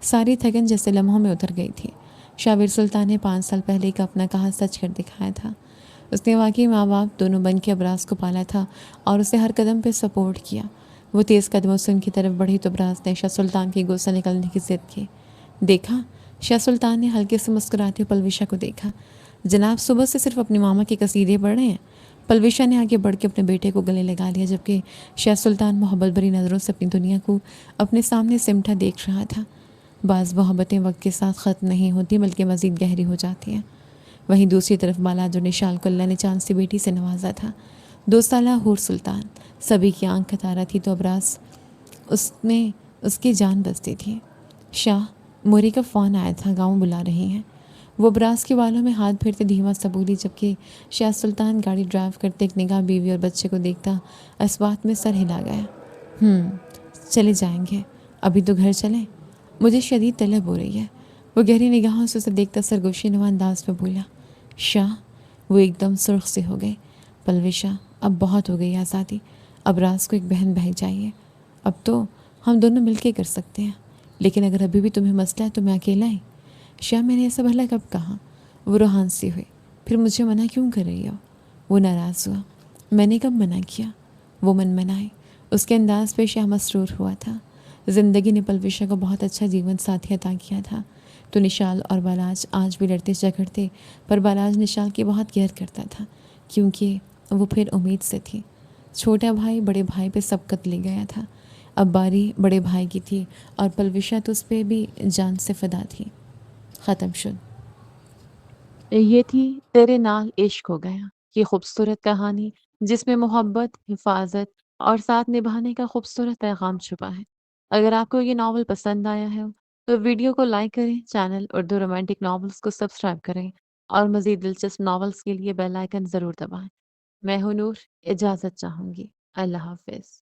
ساری تھکن جیسے لمحوں میں اتر گئی تھی۔ شاور سلطان نے 5 سال پہلے کا اپنا کہا سچ کر دکھایا تھا۔ اس نے واقعی ماں باپ دونوں بن کے ابراز کو پالا تھا اور اسے ہر قدم پہ سپورٹ کیا۔ وہ تیز قدموں سے ان کی طرف بڑھی تو ابراز نے شاہ سلطان کی گود سے نکلنے کی ضد کی۔ دیکھا؟ شاہ سلطان نے ہلکے سے مسکراتے ہوئے پلوشا کو دیکھا۔ جناب صبح سے صرف اپنی ماما کے قصیدے پڑھ رہے ہیں؟ پلوشا نے آگے بڑھ کے اپنے بیٹے کو گلے لگا لیا، جبکہ شاہ سلطان محبت بھری نظروں سے اپنی دنیا کو اپنے سامنے سمٹا دیکھ رہا تھا۔ بعض محبتیں وقت کے ساتھ ختم نہیں ہوتی بلکہ مزید گہری ہو جاتی ہیں۔ وہیں دوسری طرف بالاج و نشال کو اللہ نے چاند سی بیٹی سے نوازا تھا، 2 سالہ حور سلطان۔ سبھی کی آنکھ کتارا تھی تو ابراز اس میں اس کی جان بستی تھی۔ شاہ، موری کا فون آیا تھا، گاؤں بلا رہی ہیں۔ وہ ابراز کے بالوں میں ہاتھ پھیرتے دھیما سا بولی، جبکہ شاہ سلطان گاڑی ڈرائیو کرتے ایک نگاہ بیوی اور بچے کو دیکھتا اس بات میں سر ہلا گیا۔ چلے جائیں گے، ابھی تو گھر چلیں، مجھے شدید طلب ہو رہی ہے۔ وہ گہری نگاہوں سے اسے دیکھتا سرگوشی نما انداز میں بولا۔ شاہ، وہ ایک دم سرخ سے ہو گئی۔ پلوشا، اب بہت ہو گئی آزادی، اب راز کو ایک بہن بھائی چاہیے۔ اب تو ہم دونوں مل کے کر سکتے ہیں، لیکن اگر ابھی بھی تمہیں مسئلہ ہے تو میں اکیلا ہی۔ شاہ، میں نے ایسا بھلا کب کہا؟ وہ روحان سی ہوئی۔ پھر مجھے منع کیوں کر رہی ہو؟ وہ ناراض ہوا۔ میں نے کب منع کیا؟ وہ من منائی۔ اس کے انداز پہ شاہ مسرور ہوا تھا۔ زندگی نے پلوشا کو بہت اچھا جیون ساتھی عطا کیا تھا، تو نشال اور بالاج آج بھی لڑتے جھگڑتے، پر بالاج نشال کی بہت کیئر کرتا تھا، کیونکہ وہ پھر امید سے تھی۔ چھوٹا بھائی بڑے بھائی پہ سبقت لے گیا تھا، اب باری بڑے بھائی کی تھی، اور پلوشا تو اس پہ بھی جان سے فدا تھی۔ ختم شد۔ یہ تھی تیرے نال عشق ہو گیا، یہ خوبصورت کہانی جس میں محبت، حفاظت اور ساتھ نبھانے کا خوبصورت پیغام چھپا ہے۔ اگر آپ کو یہ ناول پسند آیا ہے تو ویڈیو کو لائک کریں، چینل اردو رومانٹک ناولز کو سبسکرائب کریں، اور مزید دلچسپ ناولز کے لیے بیل آئکن ضرور دبائیں۔ میں ہوں نور، اجازت چاہوں گی۔ اللہ حافظ۔